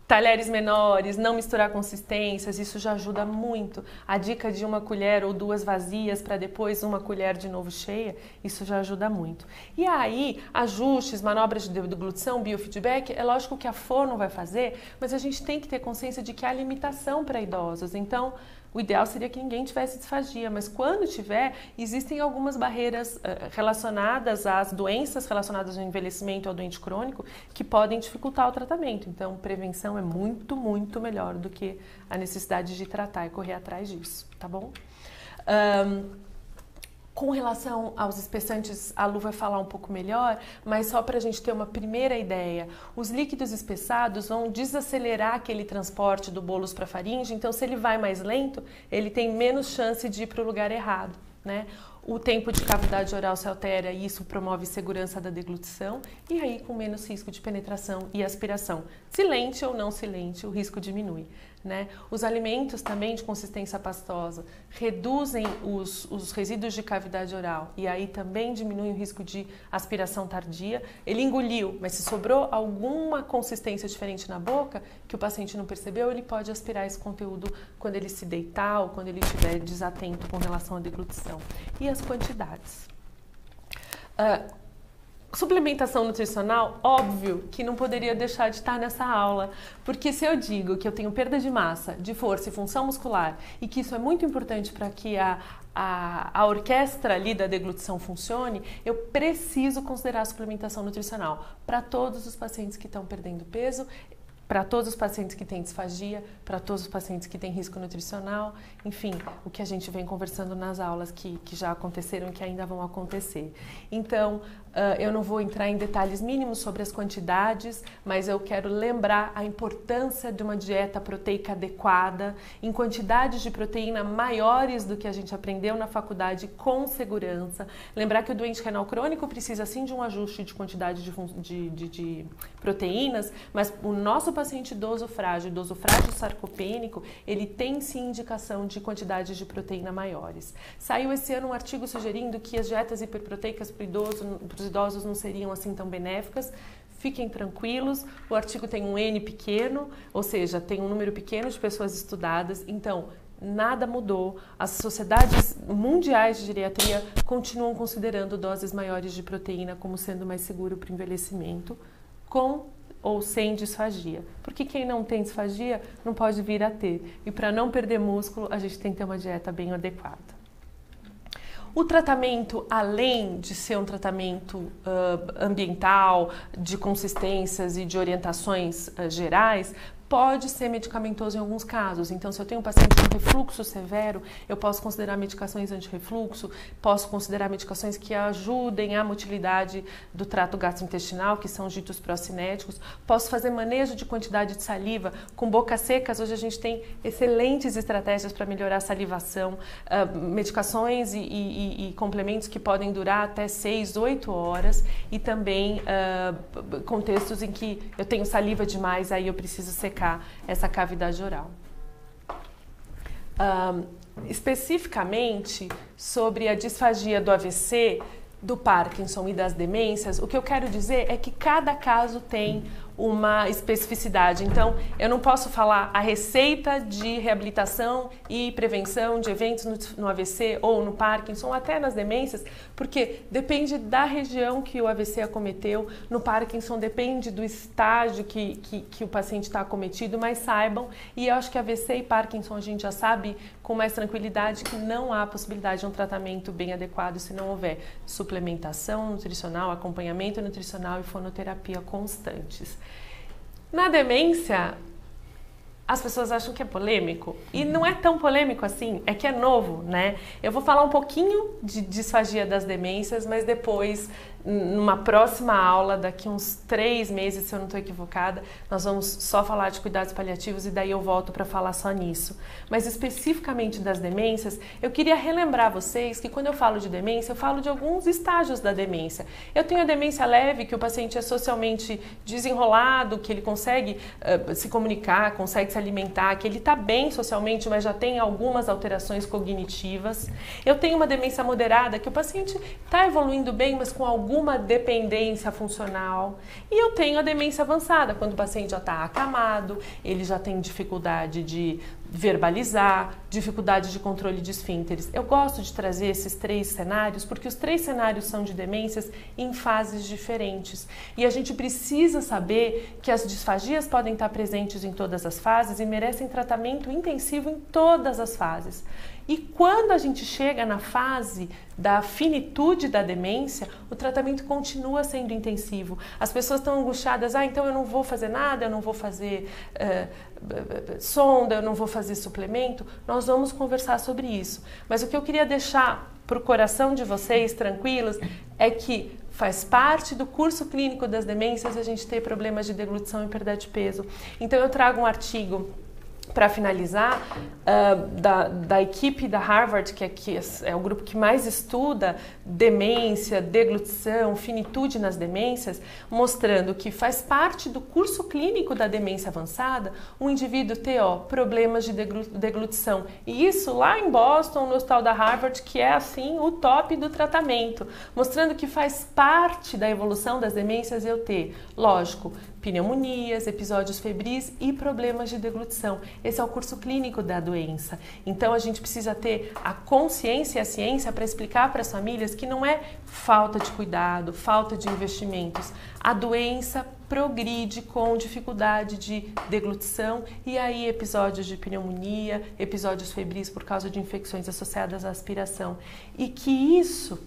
S2: Talheres menores, não misturar consistências, isso já ajuda muito. A dica de uma colher ou duas vazias para depois uma colher de novo cheia, isso já ajuda muito. E aí, ajustes, manobras de deglutição, biofeedback, é lógico que a fono vai fazer, mas a gente tem que ter consciência de que há limitação para idosos. Então, o ideal seria que ninguém tivesse disfagia, mas quando tiver, existem algumas barreiras relacionadas às doenças relacionadas ao envelhecimento ou ao doente crônico que podem dificultar o tratamento. Então, prevenção é muito, muito melhor do que a necessidade de tratar e correr atrás disso, tá bom? Com relação aos espessantes, a Lu vai falar um pouco melhor, mas só para a gente ter uma primeira ideia, os líquidos espessados vão desacelerar aquele transporte do bolos para a faringe, então se ele vai mais lento, ele tem menos chance de ir para o lugar errado, né? O tempo de cavidade oral se altera e isso promove segurança da deglutição e aí com menos risco de penetração e aspiração. Silente ou não silente, o risco diminui, né? Os alimentos também de consistência pastosa reduzem os resíduos de cavidade oral e aí também diminui o risco de aspiração tardia. Ele engoliu, mas se sobrou alguma consistência diferente na boca que o paciente não percebeu, ele pode aspirar esse conteúdo quando ele se deitar ou quando ele estiver desatento com relação à deglutição. E as quantidades. Suplementação nutricional, óbvio que não poderia deixar de estar nessa aula, porque se eu digo que eu tenho perda de massa, de força e função muscular e que isso é muito importante para que a orquestra ali da deglutição funcione, eu preciso considerar a suplementação nutricional para todos os pacientes que estão perdendo peso, para todos os pacientes que têm disfagia, para todos os pacientes que têm risco nutricional, enfim, o que a gente vem conversando nas aulas que já aconteceram e que ainda vão acontecer. Então, eu não vou entrar em detalhes mínimos sobre as quantidades, mas eu quero lembrar a importância de uma dieta proteica adequada, em quantidades de proteína maiores do que a gente aprendeu na faculdade, com segurança. Lembrar que o doente renal crônico precisa sim de um ajuste de quantidade de proteínas, mas o nosso paciente idoso frágil sarcopênico, ele tem sim indicação de quantidades de proteína maiores. Saiu esse ano um artigo sugerindo que as dietas hiperproteicas para os idosos não seriam assim tão benéficas. Fiquem tranquilos, o artigo tem um N pequeno, ou seja, tem um número pequeno de pessoas estudadas, então nada mudou. As sociedades mundiais de geriatria continuam considerando doses maiores de proteína como sendo mais seguro para o envelhecimento, com ou sem disfagia, porque quem não tem disfagia não pode vir a ter, e para não perder músculo a gente tem que ter uma dieta bem adequada. O tratamento, além de ser um tratamento ambiental, de consistências e de orientações gerais, pode ser medicamentoso em alguns casos. Então, se eu tenho um paciente com refluxo severo, eu posso considerar medicações anti-refluxo, posso considerar medicações que ajudem a motilidade do trato gastrointestinal, que são ditos procinéticos. Posso fazer manejo de quantidade de saliva. Com bocas secas, hoje a gente tem excelentes estratégias para melhorar a salivação, medicações e complementos que podem durar até 6, 8 horas e também contextos em que eu tenho saliva demais, aí eu preciso secar essa cavidade oral. Especificamente sobre a disfagia do AVC, do Parkinson e das demências, o que eu quero dizer é que cada caso tem uma especificidade. Então, eu não posso falar a receita de reabilitação e prevenção de eventos no AVC ou no Parkinson, ou até nas demências, porque depende da região que o AVC acometeu. No Parkinson depende do estágio que o paciente está acometido, mas saibam, e eu acho que AVC e Parkinson a gente já sabe com mais tranquilidade que não há possibilidade de um tratamento bem adequado se não houver suplementação nutricional, acompanhamento nutricional e fonoterapia constantes. Na demência, as pessoas acham que é polêmico e não é tão polêmico assim, é que é novo, né? Eu vou falar um pouquinho de disfagia das demências, mas depois, numa próxima aula, daqui uns 3 meses, se eu não estou equivocada, nós vamos só falar de cuidados paliativos e daí eu volto para falar só nisso. Mas especificamente das demências, eu queria relembrar vocês que quando eu falo de demência, eu falo de alguns estágios da demência. Eu tenho a demência leve, que o paciente é socialmente desenrolado, que ele consegue se comunicar, consegue se alimentar, que ele está bem socialmente, mas já tem algumas alterações cognitivas. Eu tenho uma demência moderada, que o paciente está evoluindo bem, mas com alguma dependência funcional. E eu tenho a demência avançada, quando o paciente já está acamado, ele já tem dificuldade de verbalizar, dificuldade de controle de esfínteres. Eu gosto de trazer esses 3 cenários porque os 3 cenários são de demências em fases diferentes. E a gente precisa saber que as disfagias podem estar presentes em todas as fases e merecem tratamento intensivo em todas as fases. E quando a gente chega na fase da finitude da demência, o tratamento continua sendo intensivo. As pessoas estão angustiadas, então eu não vou fazer nada, eu não vou fazer sonda, eu não vou fazer suplemento. Nós vamos conversar sobre isso. Mas o que eu queria deixar para o coração de vocês, tranquilos, é que faz parte do curso clínico das demências a gente ter problemas de deglutição e perda de peso. Então eu trago um artigo para finalizar, da equipe da Harvard, que é o grupo que mais estuda demência, deglutição, finitude nas demências, mostrando que faz parte do curso clínico da demência avançada o indivíduo ter problemas de deglutição. E isso lá em Boston, no hospital da Harvard, que é assim o top do tratamento, mostrando que faz parte da evolução das demências eu ter, lógico, pneumonias, episódios febris e problemas de deglutição. Esse é o curso clínico da doença. Então a gente precisa ter a consciência e a ciência para explicar para as famílias que não é falta de cuidado, falta de investimentos. A doença progride com dificuldade de deglutição e aí episódios de pneumonia, episódios febris por causa de infecções associadas à aspiração. E que isso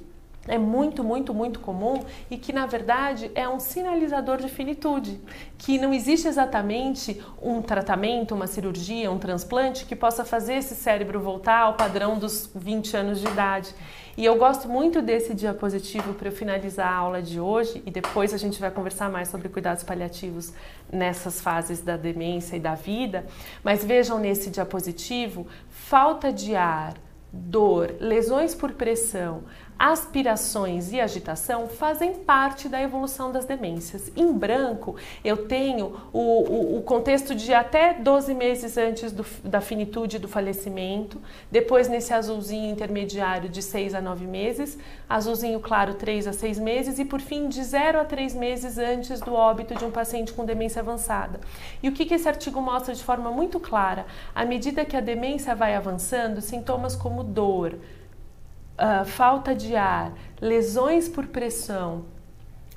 S2: é muito, muito, muito comum e que, na verdade, é um sinalizador de finitude, que não existe exatamente um tratamento, uma cirurgia, um transplante que possa fazer esse cérebro voltar ao padrão dos 20 anos de idade. E eu gosto muito desse diapositivo para eu finalizar a aula de hoje e depois a gente vai conversar mais sobre cuidados paliativos nessas fases da demência e da vida, mas vejam nesse diapositivo, falta de ar, dor, lesões por pressão, aspirações e agitação fazem parte da evolução das demências. Em branco, eu tenho o contexto de até 12 meses antes da finitude do falecimento, depois nesse azulzinho intermediário de 6 a 9 meses, azulzinho claro 3 a 6 meses e por fim de 0 a 3 meses antes do óbito de um paciente com demência avançada. E o que esse artigo mostra de forma muito clara? À medida que a demência vai avançando, sintomas como dor, falta de ar, lesões por pressão,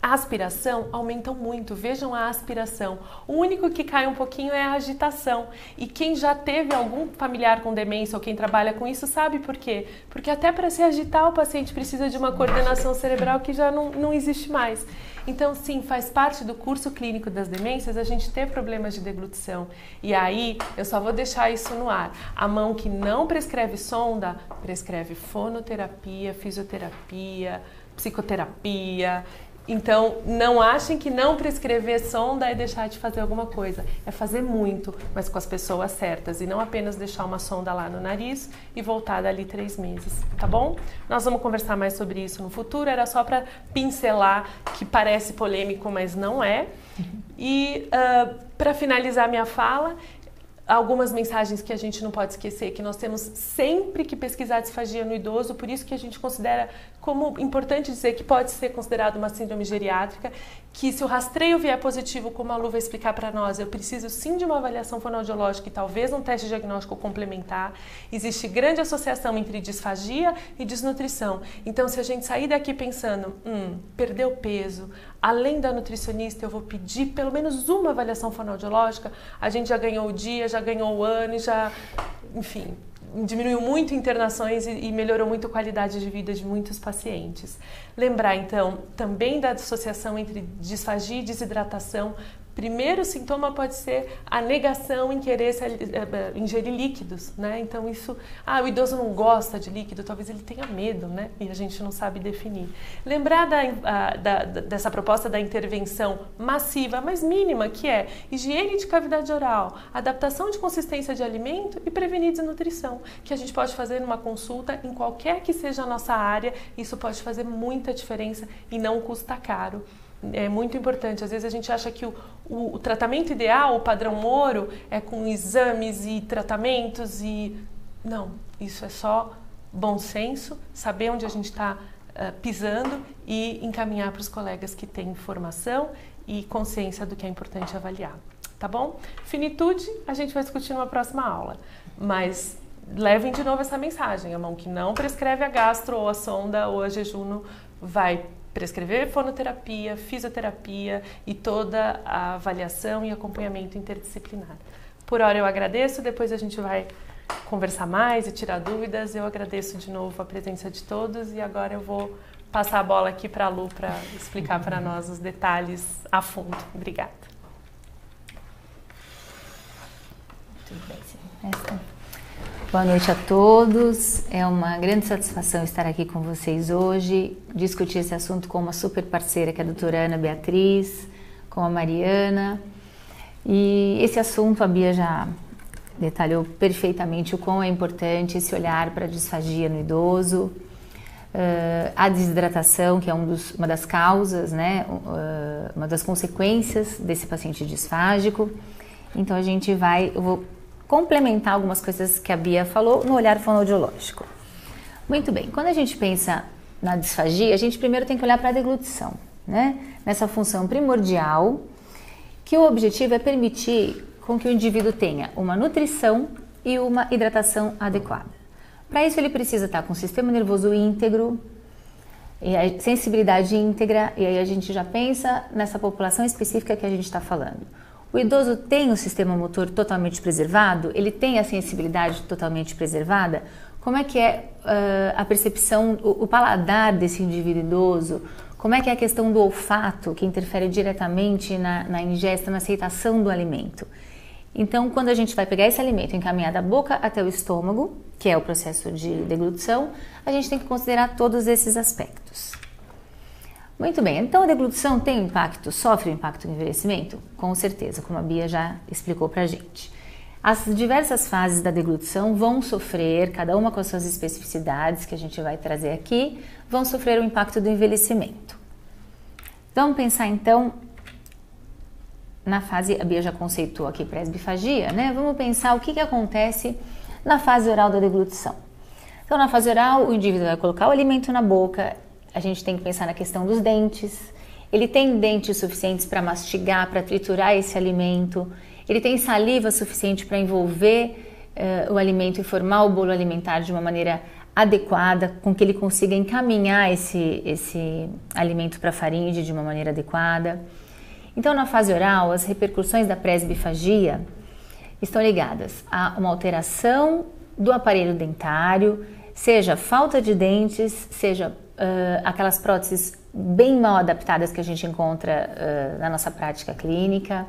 S2: a aspiração aumentam muito. Vejam a aspiração. O único que cai um pouquinho é a agitação. E quem já teve algum familiar com demência ou quem trabalha com isso sabe por quê? Porque até para se agitar o paciente precisa de uma coordenação cerebral que já não existe mais. Então, sim, faz parte do curso clínico das demências a gente ter problemas de deglutição. E aí, eu só vou deixar isso no ar. A mão que não prescreve sonda, prescreve fonoterapia, fisioterapia, psicoterapia. Então, não achem que não prescrever sonda é deixar de fazer alguma coisa. É fazer muito, mas com as pessoas certas. E não apenas deixar uma sonda lá no nariz e voltar dali 3 meses, tá bom? Nós vamos conversar mais sobre isso no futuro. Era só para pincelar, que parece polêmico, mas não é. E para finalizar minha fala, algumas mensagens que a gente não pode esquecer, que nós temos sempre que pesquisar disfagia no idoso, por isso que a gente considera como importante dizer que pode ser considerado uma síndrome geriátrica, que se o rastreio vier positivo, como a Lu vai explicar para nós, eu preciso sim de uma avaliação fonoaudiológica e talvez um teste diagnóstico complementar. Existe grande associação entre disfagia e desnutrição. Então, se a gente sair daqui pensando, perdeu peso, além da nutricionista eu vou pedir pelo menos uma avaliação fonoaudiológica, a gente já ganhou o dia, já ganhou o ano e já, enfim, diminuiu muito internações e melhorou muito a qualidade de vida de muitos pacientes. Lembrar, então, também da associação entre disfagia e desidratação. Primeiro sintoma pode ser a negação em querer ingerir líquidos, né? Então isso, o idoso não gosta de líquido, talvez ele tenha medo, né? E a gente não sabe definir. Lembrar dessa proposta da intervenção massiva, mas mínima, que é higiene de cavidade oral, adaptação de consistência de alimento e prevenir desnutrição, que a gente pode fazer numa consulta em qualquer que seja a nossa área. Isso pode fazer muita diferença e não custa caro. É muito importante. Às vezes a gente acha que o tratamento ideal, o padrão ouro, é com exames e tratamentos e... Não, isso é só bom senso, saber onde a gente está pisando e encaminhar para os colegas que têm informação e consciência do que é importante avaliar. Tá bom? Finitude, a gente vai discutir numa próxima aula. Mas levem de novo essa mensagem. A mão que não prescreve a gastro ou a sonda ou a jejum vai prescrever fonoterapia, fisioterapia e toda a avaliação e acompanhamento interdisciplinar. Por hora eu agradeço, depois a gente vai conversar mais e tirar dúvidas. Eu agradeço de novo a presença de todos e agora eu vou passar a bola aqui para a Lu para explicar para nós os detalhes a fundo. Obrigada.
S3: Muito bem, boa noite a todos, é uma grande satisfação estar aqui com vocês hoje, discutir esse assunto com uma super parceira que é a doutora Ana Beatriz, com a Mariana, e esse assunto a Bia já detalhou perfeitamente o quão é importante esse olhar para a disfagia no idoso, a desidratação, que é uma das causas, né, uma das consequências desse paciente disfágico. Então eu vou complementar algumas coisas que a Bia falou no olhar fonoaudiológico. Muito bem, quando a gente pensa na disfagia, a gente primeiro tem que olhar para a deglutição, né? Nessa função primordial, que o objetivo é permitir com que o indivíduo tenha uma nutrição e uma hidratação adequada. Para isso ele precisa estar com o sistema nervoso íntegro, e a sensibilidade íntegra, e aí a gente já pensa nessa população específica que a gente está falando. O idoso tem o sistema motor totalmente preservado? Ele tem a sensibilidade totalmente preservada? Como é que é a percepção, o paladar desse indivíduo idoso? Como é que é a questão do olfato, que interfere diretamente na ingesta, na aceitação do alimento? Então, quando a gente vai pegar esse alimento e encaminhar da boca até o estômago, que é o processo de deglutição, a gente tem que considerar todos esses aspectos. Muito bem, então a deglutição tem impacto, sofre impacto no envelhecimento? Com certeza, como a Bia já explicou pra gente. As diversas fases da deglutição vão sofrer, cada uma com as suas especificidades que a gente vai trazer aqui, vão sofrer o impacto do envelhecimento. Vamos pensar então na fase, a Bia já conceitou aqui presbifagia, né? Vamos pensar o que acontece na fase oral da deglutição. Então na fase oral o indivíduo vai colocar o alimento na boca. A gente tem que pensar na questão dos dentes. Ele tem dentes suficientes para mastigar, para triturar esse alimento. Ele tem saliva suficiente para envolver o alimento e formar o bolo alimentar de uma maneira adequada, com que ele consiga encaminhar esse alimento para a faringe de uma maneira adequada. Então, na fase oral, as repercussões da presbifagia estão ligadas a uma alteração do aparelho dentário, seja falta de dentes, seja aquelas próteses bem mal adaptadas que a gente encontra na nossa prática clínica,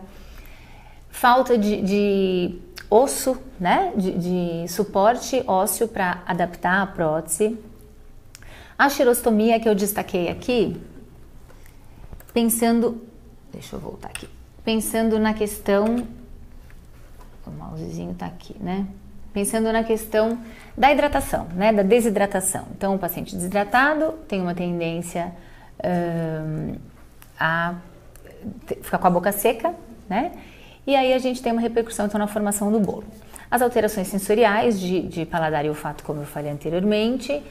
S3: falta de osso, né, de suporte ósseo para adaptar a prótese, a xerostomia que eu destaquei aqui, pensando na questão, o mousezinho está aqui, né? Pensando na questão da hidratação, né, da desidratação. Então, o paciente desidratado tem uma tendência a ficar com a boca seca, né? e aí a gente tem uma repercussão então na formação do bolo. As alterações sensoriais de paladar e olfato, como eu falei anteriormente,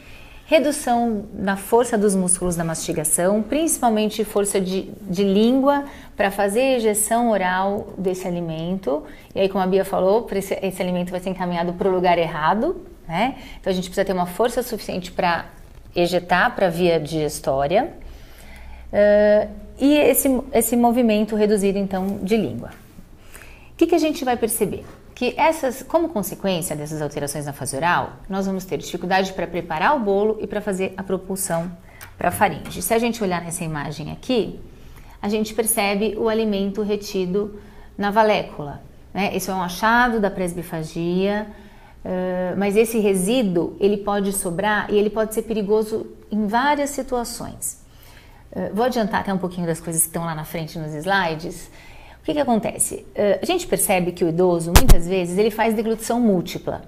S3: redução na força dos músculos da mastigação, principalmente força de língua para fazer a ejeção oral desse alimento. E aí, como a Bia falou, esse alimento vai ser encaminhado para o lugar errado, né? Então a gente precisa ter uma força suficiente para ejetar para a via digestória. E esse movimento reduzido então de língua. O que a gente vai perceber? Que como consequência dessas alterações na fase oral, nós vamos ter dificuldade para preparar o bolo e para fazer a propulsão para a faringe. Se a gente olhar nessa imagem aqui, a gente percebe o alimento retido na valécula, né? Esse é um achado da presbifagia, mas esse resíduo ele pode sobrar e ele pode ser perigoso em várias situações. Vou adiantar até um pouquinho das coisas que estão lá na frente nos slides. O que acontece? A gente percebe que o idoso, muitas vezes, ele faz deglutição múltipla.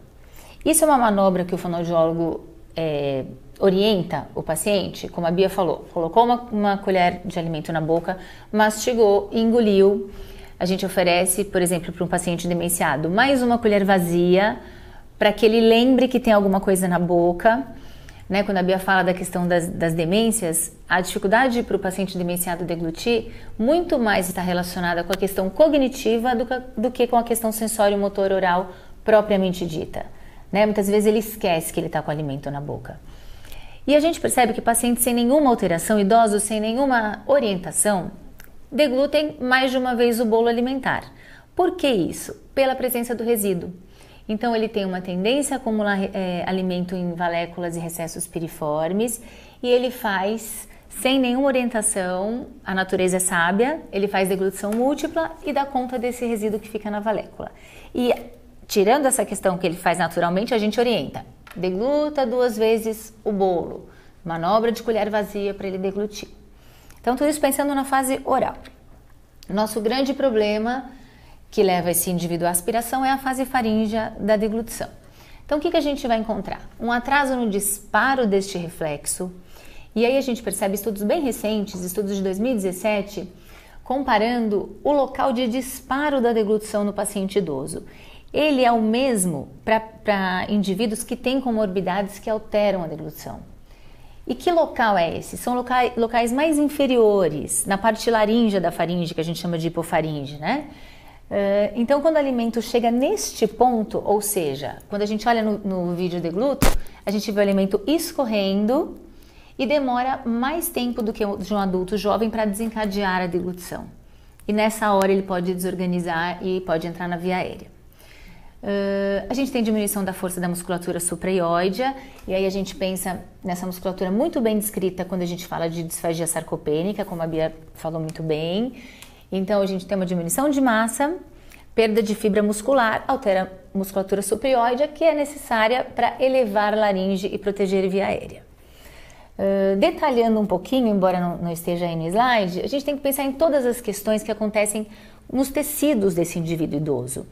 S3: Isso é uma manobra que o fonoaudiólogo orienta o paciente, como a Bia falou, colocou uma colher de alimento na boca, mastigou e engoliu. A gente oferece, por exemplo, para um paciente demenciado, mais uma colher vazia, para que ele lembre que tem alguma coisa na boca. Né, quando a Bia fala da questão das demências, a dificuldade para o paciente demenciado deglutir muito mais está relacionada com a questão cognitiva do que com a questão sensório-motor oral propriamente dita. Né? Muitas vezes ele esquece que ele está com o alimento na boca. E a gente percebe que pacientes sem nenhuma alteração, idosos sem nenhuma orientação, deglutem mais de uma vez o bolo alimentar. Por que isso? Pela presença do resíduo. Então ele tem uma tendência a acumular alimento em valéculas e recessos piriformes e ele faz, sem nenhuma orientação, a natureza é sábia, ele faz deglutição múltipla e dá conta desse resíduo que fica na valécula. E tirando essa questão que ele faz naturalmente, a gente orienta. Degluta 2 vezes o bolo, manobra de colher vazia para ele deglutir. Então tudo isso pensando na fase oral. Nosso grande problema que leva esse indivíduo à aspiração é a fase faríngea da deglutição. Então, o que a gente vai encontrar? Um atraso no disparo deste reflexo, e aí a gente percebe estudos bem recentes, estudos de 2017, comparando o local de disparo da deglutição no paciente idoso. Ele é o mesmo para indivíduos que têm comorbidades que alteram a deglutição. E que local é esse? São locais mais inferiores, na parte laríngea da faringe, que a gente chama de hipofaringe, né? Então, quando o alimento chega neste ponto, ou seja, quando a gente olha no vídeo degluto, a gente vê o alimento escorrendo e demora mais tempo do que de um adulto jovem para desencadear a deglutição. E nessa hora ele pode desorganizar e pode entrar na via aérea. A gente tem diminuição da força da musculatura supraioidea, e aí a gente pensa nessa musculatura muito bem descrita quando a gente fala de disfagia sarcopênica, como a Bia falou muito bem. Então, a gente tem uma diminuição de massa, perda de fibra muscular, altera a musculatura supraioidea, que é necessária para elevar a laringe e proteger a via aérea. Detalhando um pouquinho, embora não esteja aí no slide, a gente tem que pensar em todas as questões que acontecem nos tecidos desse indivíduo idoso.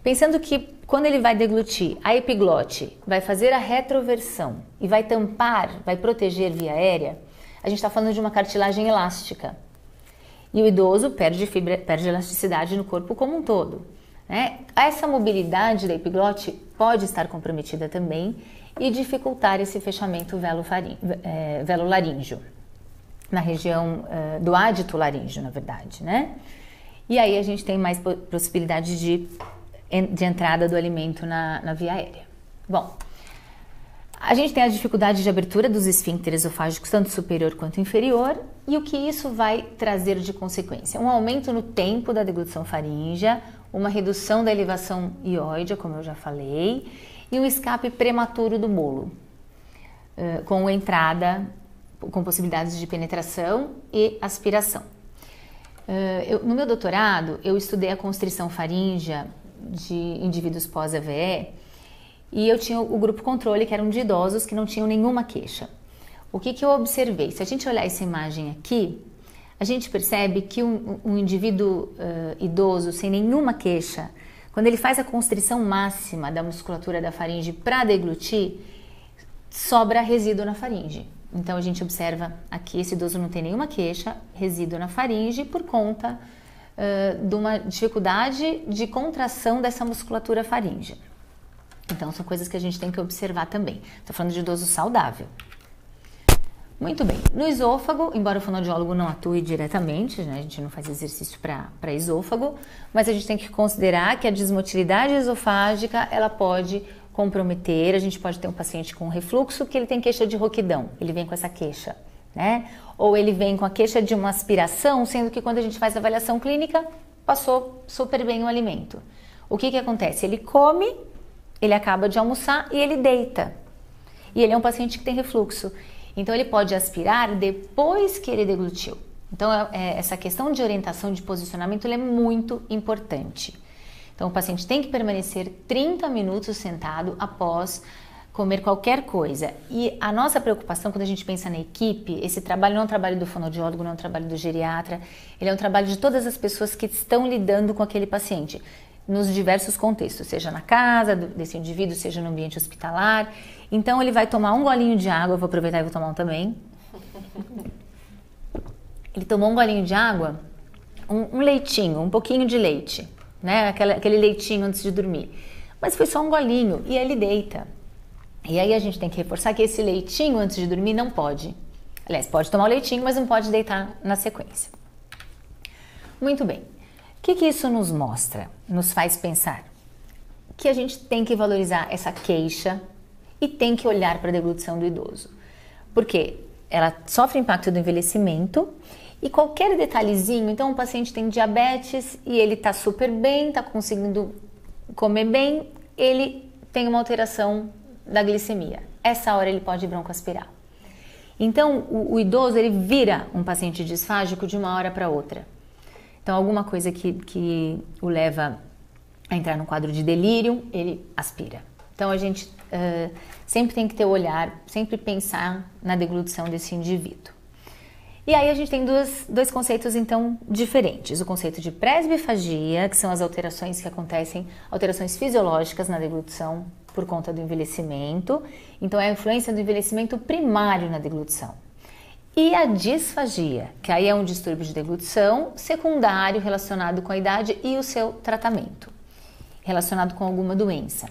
S3: Pensando que quando ele vai deglutir, a epiglote vai fazer a retroversão e vai tampar, vai proteger a via aérea, a gente está falando de uma cartilagem elástica. E o idoso perde fibra, perde elasticidade no corpo como um todo. Né? Essa mobilidade da epiglote pode estar comprometida também e dificultar esse fechamento velolaríngeo, na região do ádito laríngeo, na verdade. Né? E aí a gente tem mais possibilidade de entrada do alimento na via aérea. Bom, a gente tem a dificuldade de abertura dos esfíncteres esofágicos, tanto superior quanto inferior, e o que isso vai trazer de consequência? Um aumento no tempo da deglutição faríngea, uma redução da elevação ióidea, como eu já falei, e um escape prematuro do bolo, com entrada, com possibilidades de penetração e aspiração. No meu doutorado, eu estudei a constrição faríngea de indivíduos pós-AVE, e eu tinha o grupo controle, que eram de idosos que não tinham nenhuma queixa. O que eu observei? Se a gente olhar essa imagem aqui, a gente percebe que um indivíduo idoso sem nenhuma queixa, quando ele faz a constrição máxima da musculatura da faringe para deglutir, sobra resíduo na faringe. Então a gente observa aqui, esse idoso não tem nenhuma queixa, resíduo na faringe por conta de uma dificuldade de contração dessa musculatura faríngea. Então, são coisas que a gente tem que observar também. Estou falando de idoso saudável. Muito bem. No esôfago, embora o fonoaudiólogo não atue diretamente, né, a gente não faz exercício para esôfago, mas a gente tem que considerar que a desmotilidade esofágica, ela pode comprometer. A gente pode ter um paciente com refluxo que ele tem queixa de rouquidão, ele vem com essa queixa, né? Ou ele vem com a queixa de uma aspiração, sendo que quando a gente faz a avaliação clínica, passou super bem o alimento. O que acontece? Ele come, ele acaba de almoçar e ele deita. E ele é um paciente que tem refluxo. Então, ele pode aspirar depois que ele deglutiu. Então, essa questão de orientação de posicionamento é muito importante. Então, o paciente tem que permanecer 30 minutos sentado após comer qualquer coisa. E a nossa preocupação quando a gente pensa na equipe, esse trabalho não é um trabalho do fonoaudiólogo, não é um trabalho do geriatra, ele é um trabalho de todas as pessoas que estão lidando com aquele paciente, nos diversos contextos, seja na casa desse indivíduo, seja no ambiente hospitalar. Então, ele vai tomar um golinho de água, eu vou aproveitar e vou tomar um também. Ele tomou um golinho de água, um leitinho, um pouquinho de leite, né? Aquele leitinho antes de dormir. Mas foi só um golinho e ele deita. E aí a gente tem que reforçar que esse leitinho antes de dormir não pode. Aliás, pode tomar o leitinho, mas não pode deitar na sequência. Muito bem. O que isso nos mostra? Nos faz pensar que a gente tem que valorizar essa queixa e tem que olhar para a deglutição do idoso. Porque ela sofre impacto do envelhecimento e qualquer detalhezinho, então o paciente tem diabetes e ele está super bem, está conseguindo comer bem, ele tem uma alteração da glicemia. Essa hora ele pode broncoaspirar. Então, o idoso, ele vira um paciente disfágico de uma hora para outra. Então, alguma coisa que o leva a entrar num quadro de delírio, ele aspira. Então, a gente sempre tem que ter o olhar, sempre pensar na deglutição desse indivíduo. E aí, a gente tem dois conceitos, então, diferentes. O conceito de presbifagia, que são as alterações que acontecem, alterações fisiológicas na deglutição por conta do envelhecimento. Então, é a influência do envelhecimento primário na deglutição. E a disfagia, que aí é um distúrbio de deglutição secundário relacionado com a idade e o seu tratamento, relacionado com alguma doença.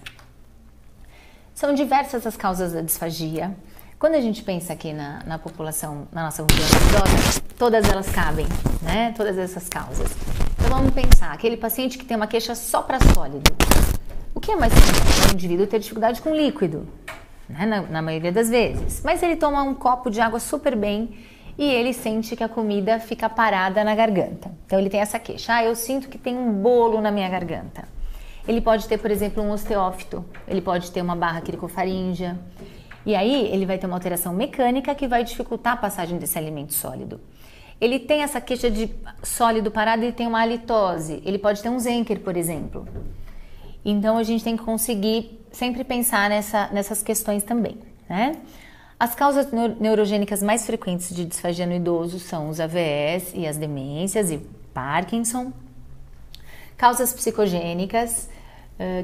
S3: São diversas as causas da disfagia. Quando a gente pensa aqui na população, na nossa população idosa, todas elas cabem, né? Todas essas causas. Então vamos pensar, aquele paciente que tem uma queixa só para sólido. O que é mais comum? É o indivíduo ter dificuldade com líquido, né? Na maioria das vezes. Mas ele toma um copo de água super bem e ele sente que a comida fica parada na garganta. Então ele tem essa queixa. Eu sinto que tem um bolo na minha garganta. Ele pode ter, por exemplo, um osteófito. Ele pode ter uma barra cricofaríngea. E aí ele vai ter uma alteração mecânica que vai dificultar a passagem desse alimento sólido. Ele tem essa queixa de sólido parado e tem uma halitose. Ele pode ter um Zenker, por exemplo. Então a gente tem que conseguir sempre pensar nessas questões também, né? As causas neurogênicas mais frequentes de disfagia no idoso são os AVS e as demências e Parkinson. Causas psicogênicas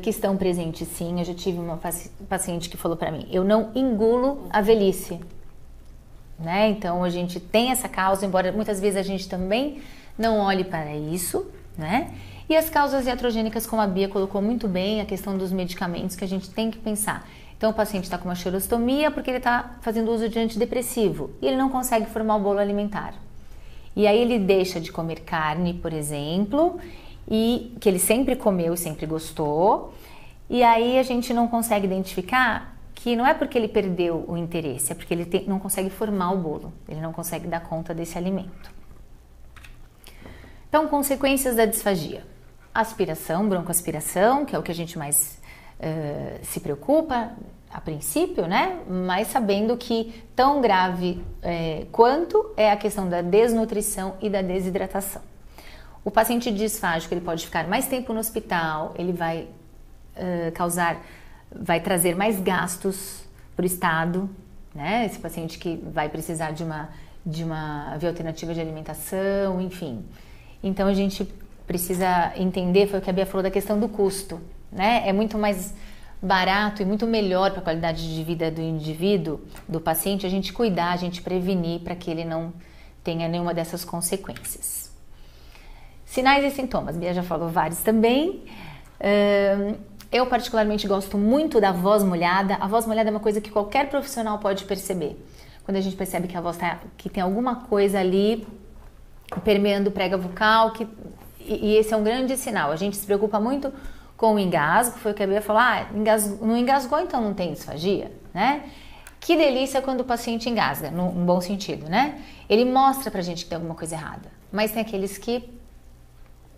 S3: que estão presentes, sim. Eu já tive uma paciente que falou para mim, eu não engulo a velhice, né? Então a gente tem essa causa, embora muitas vezes a gente também não olhe para isso, né? E as causas iatrogênicas, como a Bia colocou muito bem, a questão dos medicamentos que a gente tem que pensar. Então o paciente está com uma xerostomia porque ele está fazendo uso de antidepressivo e ele não consegue formar o bolo alimentar. E aí ele deixa de comer carne, por exemplo, e que ele sempre comeu e sempre gostou, e aí a gente não consegue identificar que não é porque ele perdeu o interesse, é porque ele não consegue formar o bolo, ele não consegue dar conta desse alimento. Então, consequências da disfagia. Aspiração, broncoaspiração, que é o que a gente mais se preocupa a princípio, né? Mas sabendo que tão grave quanto é a questão da desnutrição e da desidratação. O paciente disfágico, ele pode ficar mais tempo no hospital, ele vai vai trazer mais gastos para o Estado, né? Esse paciente que vai precisar de uma via alternativa de alimentação, enfim. Então a gente precisa entender, foi o que a Bia falou da questão do custo, né? É muito mais barato e muito melhor para a qualidade de vida do indivíduo, do paciente, a gente cuidar, a gente prevenir para que ele não tenha nenhuma dessas consequências. Sinais e sintomas, Bia já falou vários também. Eu particularmente gosto muito da voz molhada. A voz molhada é uma coisa que qualquer profissional pode perceber. Quando a gente percebe que a voz que tem alguma coisa ali permeando o prega vocal, e esse é um grande sinal. A gente se preocupa muito com o engasgo, foi o que a Bia falou, não engasgou, então não tem disfagia, né? Que delícia quando o paciente engasga, num bom sentido, né? Ele mostra pra gente que tem alguma coisa errada, mas tem aqueles que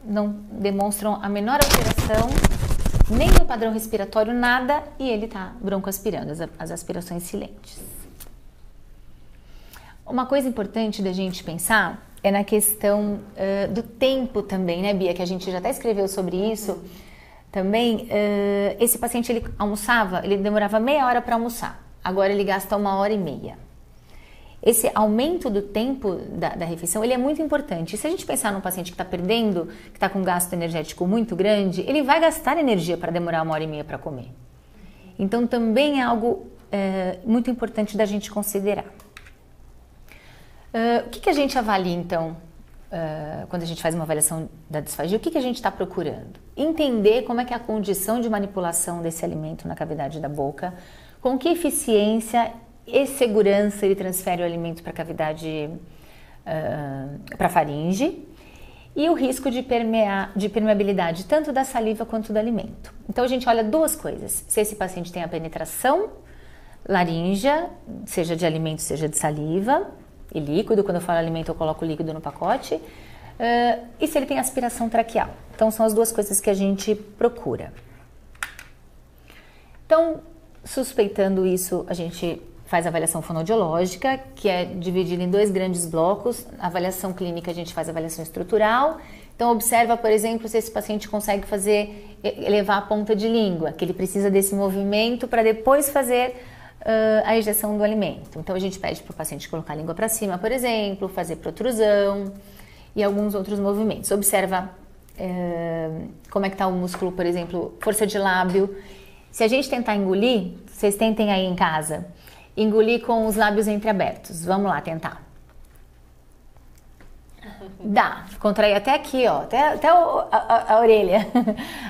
S3: não demonstram a menor alteração, nem no padrão respiratório, nada, e ele tá broncoaspirando, as aspirações silentes. Uma coisa importante da gente pensar é na questão do tempo também, né, Bia? Que a gente já até escreveu sobre isso também. Esse paciente, ele almoçava, ele demorava meia hora para almoçar, agora ele gasta 1h30. Esse aumento do tempo da refeição, ele é muito importante. E se a gente pensar num paciente que está perdendo, que está com um gasto energético muito grande, ele vai gastar energia para demorar 1h30 para comer. Então também é algo muito importante da gente considerar. O que a gente avalia então, quando a gente faz uma avaliação da disfagia? O que a gente está procurando? Entender como é que é a condição de manipulação desse alimento na cavidade da boca, com que eficiência e segurança ele transfere o alimento para a cavidade, para a faringe, e o risco de permeabilidade tanto da saliva quanto do alimento. Então a gente olha duas coisas: se esse paciente tem a penetração laríngea, seja de alimento, seja de saliva, e líquido. Quando eu falo alimento, eu coloco líquido no pacote, e se ele tem aspiração traqueal. Então são as duas coisas que a gente procura. Então, suspeitando isso, a gente faz a avaliação fonoaudiológica, que é dividida em dois grandes blocos. A avaliação clínica, a gente faz a avaliação estrutural. Então, observa, por exemplo, se esse paciente consegue elevar a ponta de língua, que ele precisa desse movimento para depois fazer a injeção do alimento. Então, a gente pede para o paciente colocar a língua para cima, por exemplo, fazer protrusão e alguns outros movimentos. Observa como é que está o músculo, por exemplo, força de lábio. Se a gente tentar engolir, vocês tentem aí em casa, engolir com os lábios entreabertos. Vamos lá tentar. Dá, contrai até aqui, ó, até a orelha.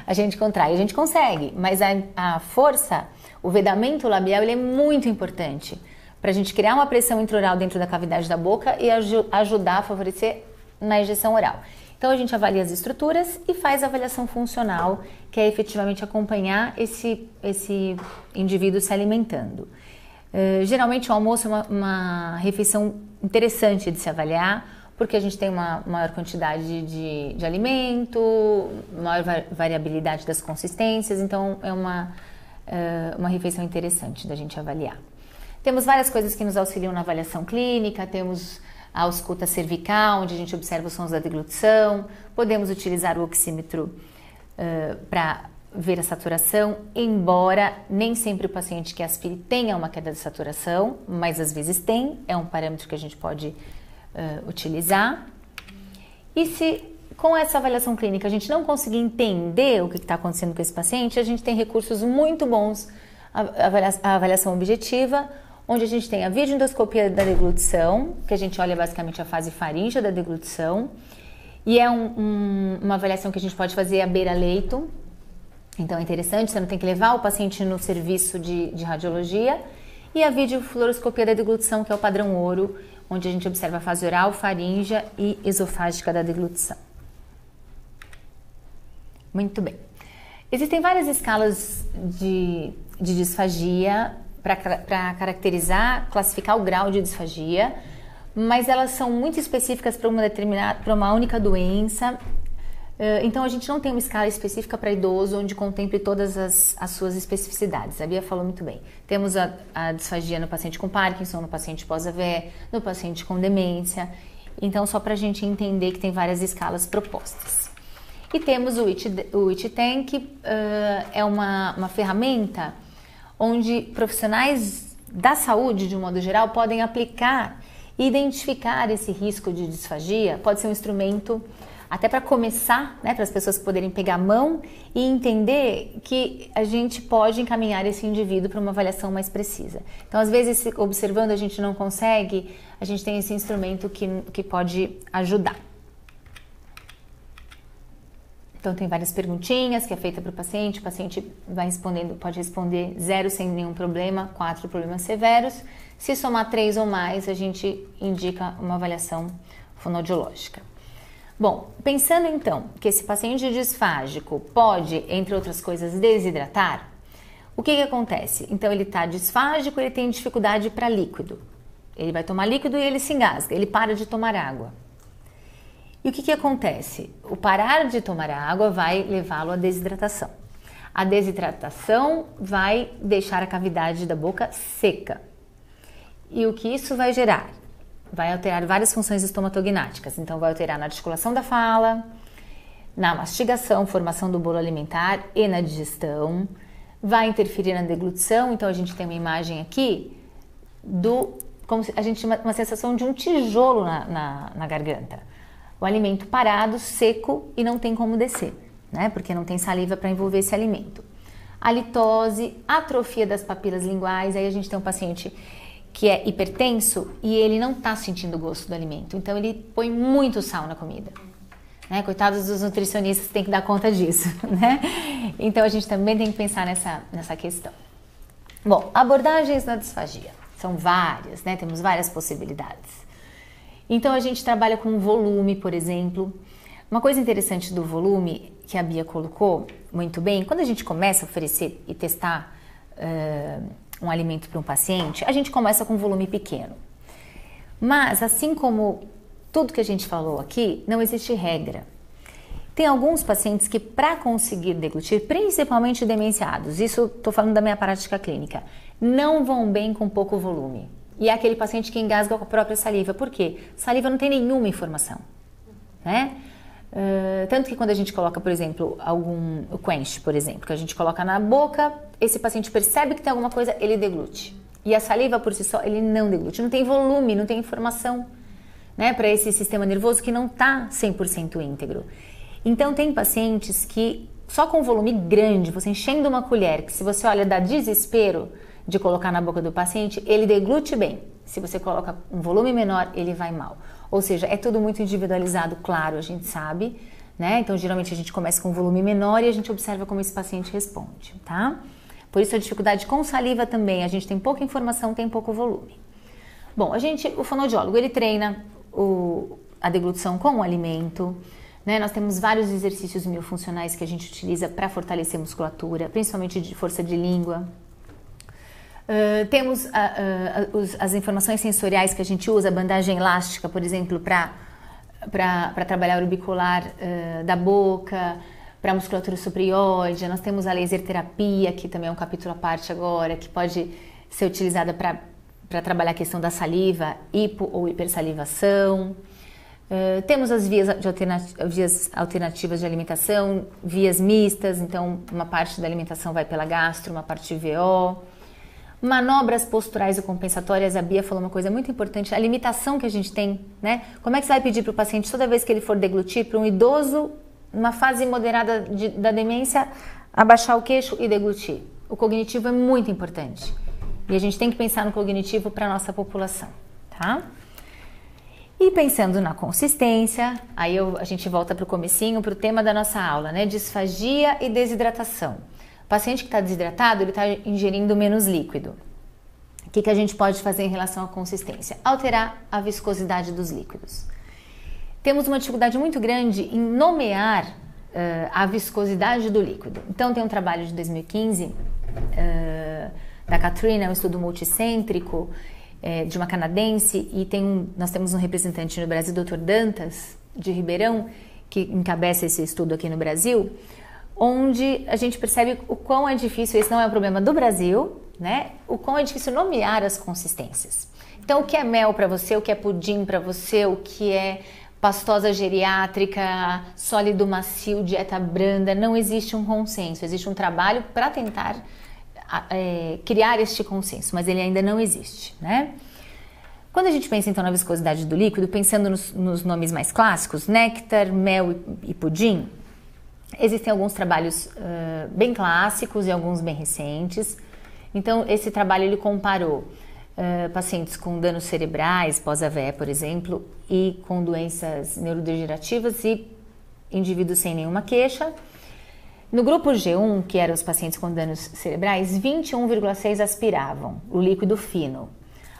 S3: A gente contrai, a gente consegue, mas a força, o vedamento labial, ele é muito importante para a gente criar uma pressão intraoral dentro da cavidade da boca e ajudar a favorecer na injeção oral. Então a gente avalia as estruturas e faz a avaliação funcional, que é efetivamente acompanhar esse indivíduo se alimentando. Geralmente o almoço é uma refeição interessante de se avaliar, porque a gente tem uma maior quantidade de alimento, maior variabilidade das consistências, então é uma refeição interessante da gente avaliar. Temos várias coisas que nos auxiliam na avaliação clínica, temos a ausculta cervical, onde a gente observa os sons da deglutição, podemos utilizar o oxímetro para ver a saturação, embora nem sempre o paciente que aspire tenha uma queda de saturação, mas às vezes tem, é um parâmetro que a gente pode utilizar. E se com essa avaliação clínica a gente não conseguir entender o que está acontecendo com esse paciente, a gente tem recursos muito bons, a avaliação objetiva, onde a gente tem a videoendoscopia da deglutição, que a gente olha basicamente a fase faríngea da deglutição, e é uma avaliação que a gente pode fazer à beira-leito. Então é interessante, você não tem que levar o paciente no serviço de radiologia. E a videofluoroscopia da deglutição, que é o padrão ouro, onde a gente observa a fase oral, faríngea e esofágica da deglutição. Muito bem. Existem várias escalas de disfagia para caracterizar, classificar o grau de disfagia, mas elas são muito específicas para uma única doença. Então a gente não tem uma escala específica para idoso onde contemple todas as suas especificidades. A Bia falou muito bem. Temos a disfagia no paciente com Parkinson, no paciente pós-AVE, no paciente com demência. Então só para a gente entender que tem várias escalas propostas. E temos o IT10, que é uma ferramenta onde profissionais da saúde, de um modo geral, podem aplicar e identificar esse risco de disfagia. Pode ser um instrumento até para começar, né, para as pessoas poderem pegar a mão e entender que a gente pode encaminhar esse indivíduo para uma avaliação mais precisa. Então, às vezes, observando a gente não consegue, a gente tem esse instrumento que pode ajudar. Então tem várias perguntinhas que é feita para o paciente vai respondendo, pode responder 0 sem nenhum problema, 4 problemas severos. Se somar 3 ou mais, a gente indica uma avaliação fonoaudiológica. Bom, pensando então que esse paciente disfágico pode, entre outras coisas, desidratar, o que acontece? Então ele está disfágico, ele tem dificuldade para líquido. Ele vai tomar líquido e ele se engasga, ele para de tomar água. E o que acontece? O parar de tomar água vai levá-lo à desidratação. A desidratação vai deixar a cavidade da boca seca. E o que isso vai gerar? Vai alterar várias funções estomatognáticas. Então vai alterar na articulação da fala, na mastigação, formação do bolo alimentar e na digestão. Vai interferir na deglutição. Então a gente tem uma imagem aqui como se a gente tinha uma sensação de um tijolo na garganta. O alimento parado, seco e não tem como descer, né? Porque não tem saliva para envolver esse alimento. A litose, atrofia das papilas linguais, aí a gente tem um paciente que é hipertenso e ele não está sentindo o gosto do alimento, então ele põe muito sal na comida. Né? Coitados dos nutricionistas, tem que dar conta disso, né? Então a gente também tem que pensar nessa questão. Bom, abordagens na disfagia, são várias, né? Temos várias possibilidades. Então a gente trabalha com volume, por exemplo. Uma coisa interessante do volume que a Bia colocou muito bem, quando a gente começa a oferecer e testar um alimento para um paciente, a gente começa com um volume pequeno. Mas assim como tudo que a gente falou aqui, não existe regra. Tem alguns pacientes que para conseguir deglutir, principalmente demenciados, isso estou falando da minha prática clínica, não vão bem com pouco volume. E é aquele paciente que engasga com a própria saliva. Por quê? Saliva não tem nenhuma informação, né? Tanto que quando a gente coloca, por exemplo, o quench, por exemplo, que a gente coloca na boca, esse paciente percebe que tem alguma coisa, ele deglute. E a saliva por si só, ele não deglute. Não tem volume, não tem informação, né? Para esse sistema nervoso que não está 100% íntegro. Então tem pacientes que só com volume grande, você enchendo uma colher, que se você olha dá desespero de colocar na boca do paciente, ele deglute bem. Se você coloca um volume menor, ele vai mal. Ou seja, é tudo muito individualizado, claro, a gente sabe, né? Então, geralmente a gente começa com um volume menor e a gente observa como esse paciente responde, tá? Por isso a dificuldade com saliva também, a gente tem pouca informação, tem pouco volume. Bom, o fonoaudiólogo, ele treina a deglutição com o alimento, né? Nós temos vários exercícios miofuncionais que a gente utiliza para fortalecer a musculatura, principalmente de força de língua. Temos as informações sensoriais que a gente usa, a bandagem elástica, por exemplo, para trabalhar o orbicular da boca, para a musculatura suprioide. Nós temos a laser terapia, que também é um capítulo à parte agora, que pode ser utilizada para trabalhar a questão da saliva, hipo ou hipersalivação. Temos as vias alternativas de alimentação, vias mistas, então uma parte da alimentação vai pela gastro, uma parte VO. Manobras posturais e compensatórias, a Bia falou uma coisa muito importante, a limitação que a gente tem, né? Como é que você vai pedir para o paciente, toda vez que ele for deglutir, para um idoso, numa fase moderada da demência, abaixar o queixo e deglutir? O cognitivo é muito importante. E a gente tem que pensar no cognitivo para a nossa população, tá? E pensando na consistência, aí a gente volta para o comecinho, para o tema da nossa aula, né? Disfagia e desidratação. O paciente que está desidratado, ele está ingerindo menos líquido. O que a gente pode fazer em relação à consistência? Alterar a viscosidade dos líquidos. Temos uma dificuldade muito grande em nomear a viscosidade do líquido. Então tem um trabalho de 2015 da Katrina, um estudo multicêntrico de uma canadense, e nós temos um representante no Brasil, Dr. Dantas, de Ribeirão, que encabeça esse estudo aqui no Brasil, onde a gente percebe o quão é difícil, esse não é um problema do Brasil, né? O quão é difícil nomear as consistências. Então, o que é mel para você, o que é pudim para você, o que é pastosa geriátrica, sólido macio, dieta branda, não existe um consenso, existe um trabalho para tentar criar este consenso, mas ele ainda não existe, né? Quando a gente pensa então na viscosidade do líquido, pensando nos nomes mais clássicos, néctar, mel e pudim, existem alguns trabalhos bem clássicos e alguns bem recentes. Então, esse trabalho ele comparou pacientes com danos cerebrais, pós-AVE, por exemplo, e com doenças neurodegenerativas e indivíduos sem nenhuma queixa. No grupo G1, que eram os pacientes com danos cerebrais, 21,6 aspiravam o líquido fino.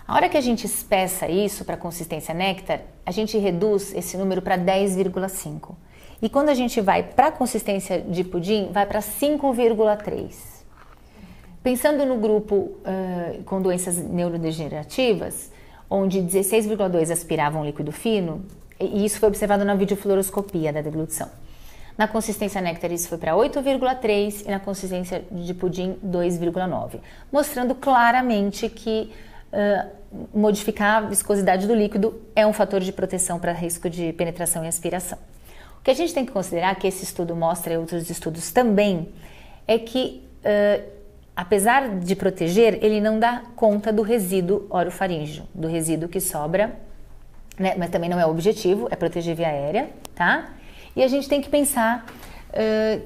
S3: A hora que a gente espessa isso para consistência néctar, a gente reduz esse número para 10,5. E quando a gente vai para a consistência de pudim, vai para 5,3. Pensando no grupo com doenças neurodegenerativas, onde 16,2 aspiravam líquido fino, e isso foi observado na videofluoroscopia da deglutição. Na consistência néctar isso foi para 8,3 e na consistência de pudim 2,9, mostrando claramente que modificar a viscosidade do líquido é um fator de proteção para risco de penetração e aspiração. O que a gente tem que considerar, que esse estudo mostra e outros estudos também, é que apesar de proteger, ele não dá conta do resíduo orofaríngeo, do resíduo que sobra, né? Mas também não é o objetivo, é proteger via aérea, tá? E a gente tem que pensar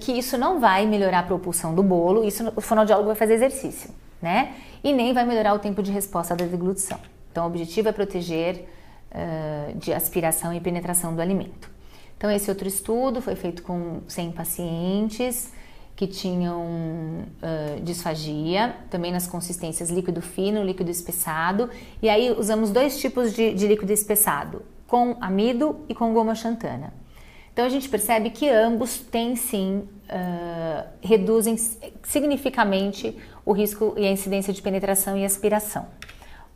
S3: que isso não vai melhorar a propulsão do bolo, isso o fonoaudiólogo vai fazer exercício, né? E nem vai melhorar o tempo de resposta da deglutição. Então, o objetivo é proteger de aspiração e penetração do alimento. Então, esse outro estudo foi feito com 100 pacientes que tinham disfagia, também nas consistências líquido fino, líquido espessado, e aí usamos dois tipos de líquido espessado, com amido e com goma xantana. Então a gente percebe que ambos têm sim, reduzem significativamente o risco e a incidência de penetração e aspiração.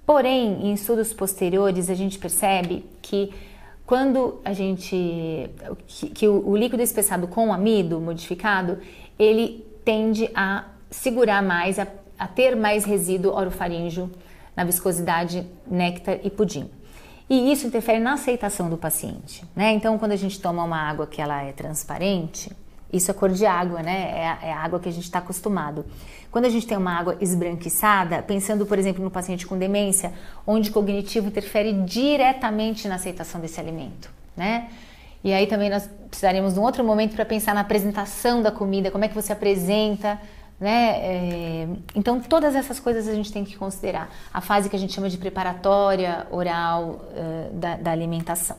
S3: Porém, em estudos posteriores a gente percebe que quando a gente, que o líquido espessado com amido modificado, ele tende a segurar mais, a ter mais resíduo orofaríngeo na viscosidade néctar e pudim. E isso interfere na aceitação do paciente, né? Então, quando a gente toma uma água que ela é transparente, isso é cor de água, né? É a água que a gente está acostumado. Quando a gente tem uma água esbranquiçada, pensando, por exemplo, no paciente com demência, onde o cognitivo interfere diretamente na aceitação desse alimento, né? E aí também nós precisaríamos de um outro momento para pensar na apresentação da comida, como é que você apresenta, né? Então todas essas coisas a gente tem que considerar. A fase que a gente chama de preparatória oral da alimentação.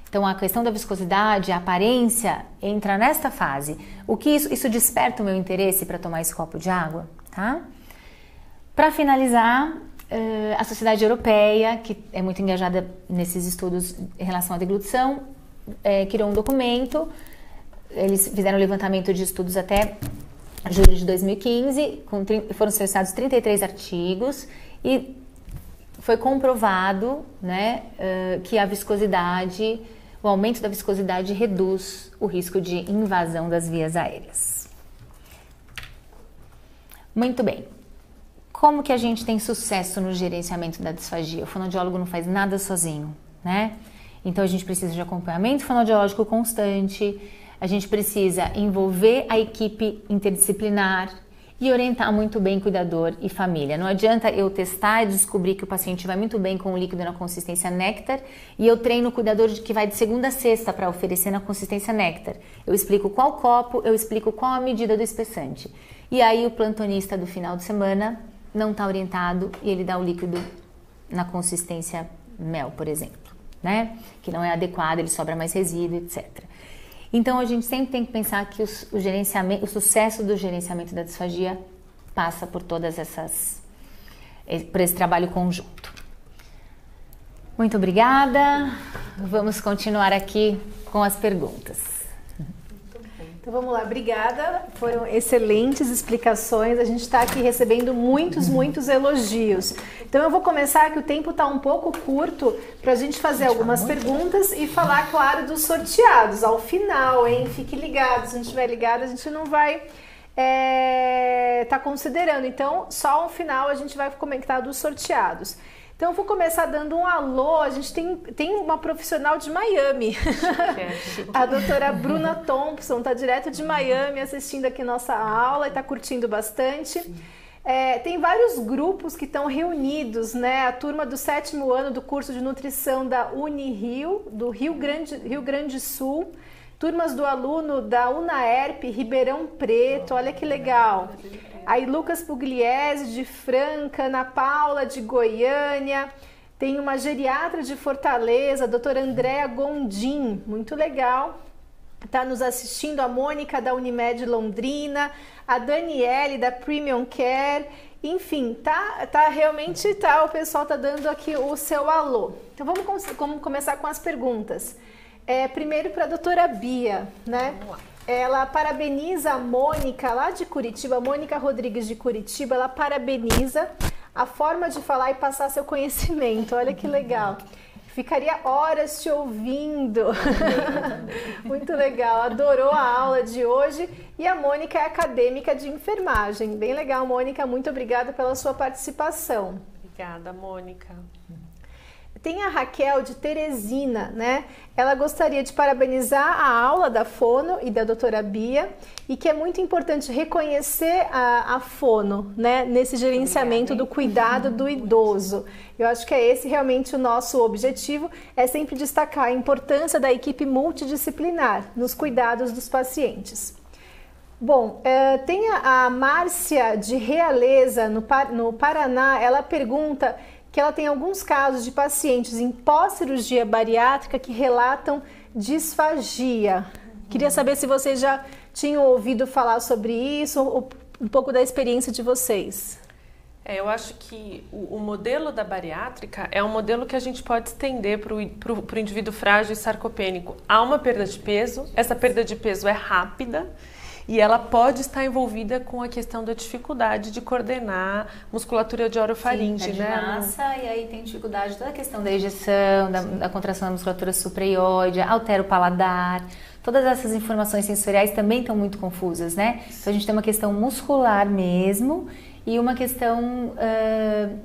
S3: Então a questão da viscosidade, a aparência entra nesta fase. O que isso desperta o meu interesse para tomar esse copo de água, tá? Para finalizar, a Sociedade Europeia, que é muito engajada nesses estudos em relação à deglutição, criou um documento. Eles fizeram um levantamento de estudos até julho de 2015, foram selecionados 33 artigos e foi comprovado, né, que a viscosidade, o aumento da viscosidade reduz o risco de invasão das vias aéreas. Muito bem. Como que a gente tem sucesso no gerenciamento da disfagia? O fonoaudiólogo não faz nada sozinho, né? Então a gente precisa de acompanhamento fonoaudiológico constante, a gente precisa envolver a equipe interdisciplinar e orientar muito bem cuidador e família. Não adianta eu testar e descobrir que o paciente vai muito bem com o líquido na consistência néctar e eu treino o cuidador que vai de segunda a sexta para oferecer na consistência néctar. Eu explico qual copo, eu explico qual a medida do espessante. E aí o plantonista do final de semana não está orientado e ele dá o líquido na consistência mel, por exemplo, né? Que não é adequado, ele sobra mais resíduo, etc. Então, a gente sempre tem que pensar que o sucesso do gerenciamento da disfagia passa por por esse trabalho conjunto. Muito obrigada. Vamos continuar aqui com as perguntas.
S1: Então vamos lá, obrigada. Foram excelentes explicações. A gente está aqui recebendo muitos elogios. Então eu vou começar, que o tempo está um pouco curto, para a gente fazer algumas perguntas e falar, claro, dos sorteados ao final, hein? Fique ligado. Se não estiver ligado, a gente não vai tá considerando. Então, só ao final a gente vai comentar dos sorteados. Então, eu vou começar dando um alô. A gente tem uma profissional de Miami. A doutora Bruna Thompson está direto de Miami assistindo aqui nossa aula e está curtindo bastante. Tem vários grupos que estão reunidos, né? A turma do 7º ano do curso de nutrição da Unirio, do Rio Grande Sul. Turmas do aluno da UNAERP Ribeirão Preto, olha que legal. Aí Lucas Pugliese de Franca, Ana Paula de Goiânia, tem uma geriatra de Fortaleza, a doutora Andréa Gondim, muito legal. está nos assistindo, a Mônica da Unimed Londrina, a Daniele da Premium Care, enfim, realmente o pessoal está dando aqui o seu alô. Então vamos começar com as perguntas. Primeiro para a doutora Bia, né? Ela parabeniza a Mônica lá de Curitiba, Mônica Rodrigues de Curitiba, ela parabeniza a forma de falar e passar seu conhecimento, olha que legal. Ficaria horas te ouvindo. Muito legal, adorou a aula de hoje. E a Mônica é acadêmica de enfermagem. Bem legal, Mônica, muito obrigada pela sua participação.
S2: Obrigada, Mônica.
S1: Tem a Raquel de Teresina, né? Ela gostaria de parabenizar a aula da Fono e da doutora Bia e que é muito importante reconhecer a Fono, né? Nesse gerenciamento do cuidado do idoso. Eu acho que é esse realmente o nosso objetivo, é sempre destacar a importância da equipe multidisciplinar nos cuidados dos pacientes. Bom, tem a Márcia de Realeza, no Paraná, ela pergunta que ela tem alguns casos de pacientes em pós-cirurgia bariátrica que relatam disfagia. Queria saber se vocês já tinham ouvido falar sobre isso, ou um pouco da experiência de vocês.
S2: Eu acho que o modelo da bariátrica é um modelo que a gente pode estender para o indivíduo frágil e sarcopênico. Há uma perda de peso, essa perda de peso é rápida, e ela pode estar envolvida com a questão da dificuldade de coordenar musculatura de orofaringe,
S3: de
S2: né?
S3: massa, e aí tem dificuldade toda a questão da ejeção, da contração da musculatura supraioide, altera o paladar. Todas essas informações sensoriais também estão muito confusas, né? Então a gente tem uma questão muscular mesmo e uma questão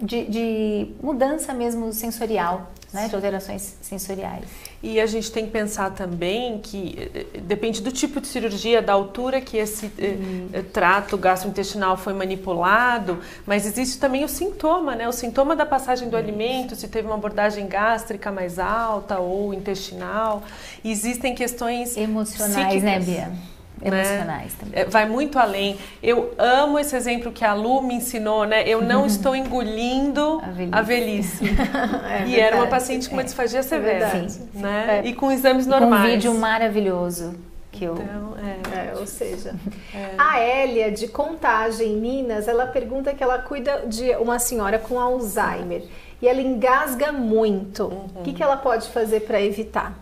S3: de mudança mesmo sensorial, né? De alterações sensoriais.
S2: E a gente tem que pensar também que depende do tipo de cirurgia, da altura que esse trato gastrointestinal foi manipulado, mas existe também o sintoma, né? O sintoma da passagem do alimento, se teve uma abordagem gástrica mais alta ou intestinal. E existem questões
S3: emocionais, né, Bia? Emocionais também.
S2: Vai muito além. Eu amo esse exemplo que a Lu me ensinou, né? Eu não estou engolindo a velhice. E era uma paciente com uma disfagia severa, né? E com exames normais.
S3: Com um vídeo maravilhoso.
S1: Ou seja, a Hélia de Contagem, Minas, ela pergunta que ela cuida de uma senhora com Alzheimer e ela engasga muito. O que ela pode fazer para evitar?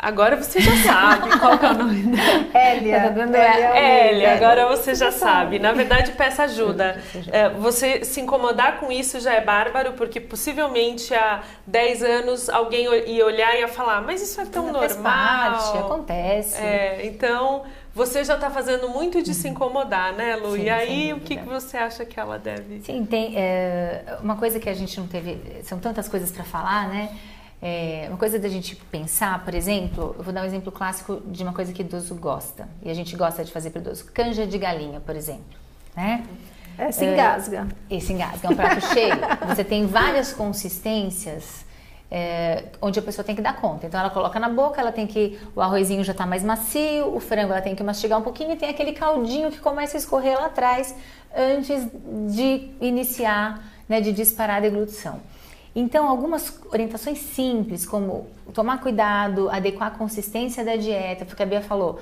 S2: Agora você já sabe qual que é o nome dela.
S1: Hélia,
S2: agora você já sabe. Na verdade, peça ajuda. Você se incomodar com isso já é bárbaro, porque possivelmente há 10 anos alguém ia olhar e ia falar, mas isso é tão normal.
S3: Faz parte, acontece.
S2: Então, você já está fazendo muito de se incomodar, né, Lu? Sim, e aí, o que você acha que ela deve...
S3: Sim, tem uma coisa que a gente não teve... São tantas coisas para falar, né? Uma coisa da gente pensar, por exemplo, eu vou dar um exemplo clássico de uma coisa que idoso gosta, e a gente gosta de fazer para o idoso, canja de galinha, por exemplo, né?
S1: Se engasga.
S3: Esse engasga, é um prato cheio. Você tem várias consistências onde a pessoa tem que dar conta. Então ela coloca na boca, o arrozinho já está mais macio, o frango ela tem que mastigar um pouquinho e tem aquele caldinho que começa a escorrer lá atrás antes de iniciar, né, de disparar a deglutição. Então, algumas orientações simples, como tomar cuidado, adequar a consistência da dieta, porque a Bia falou,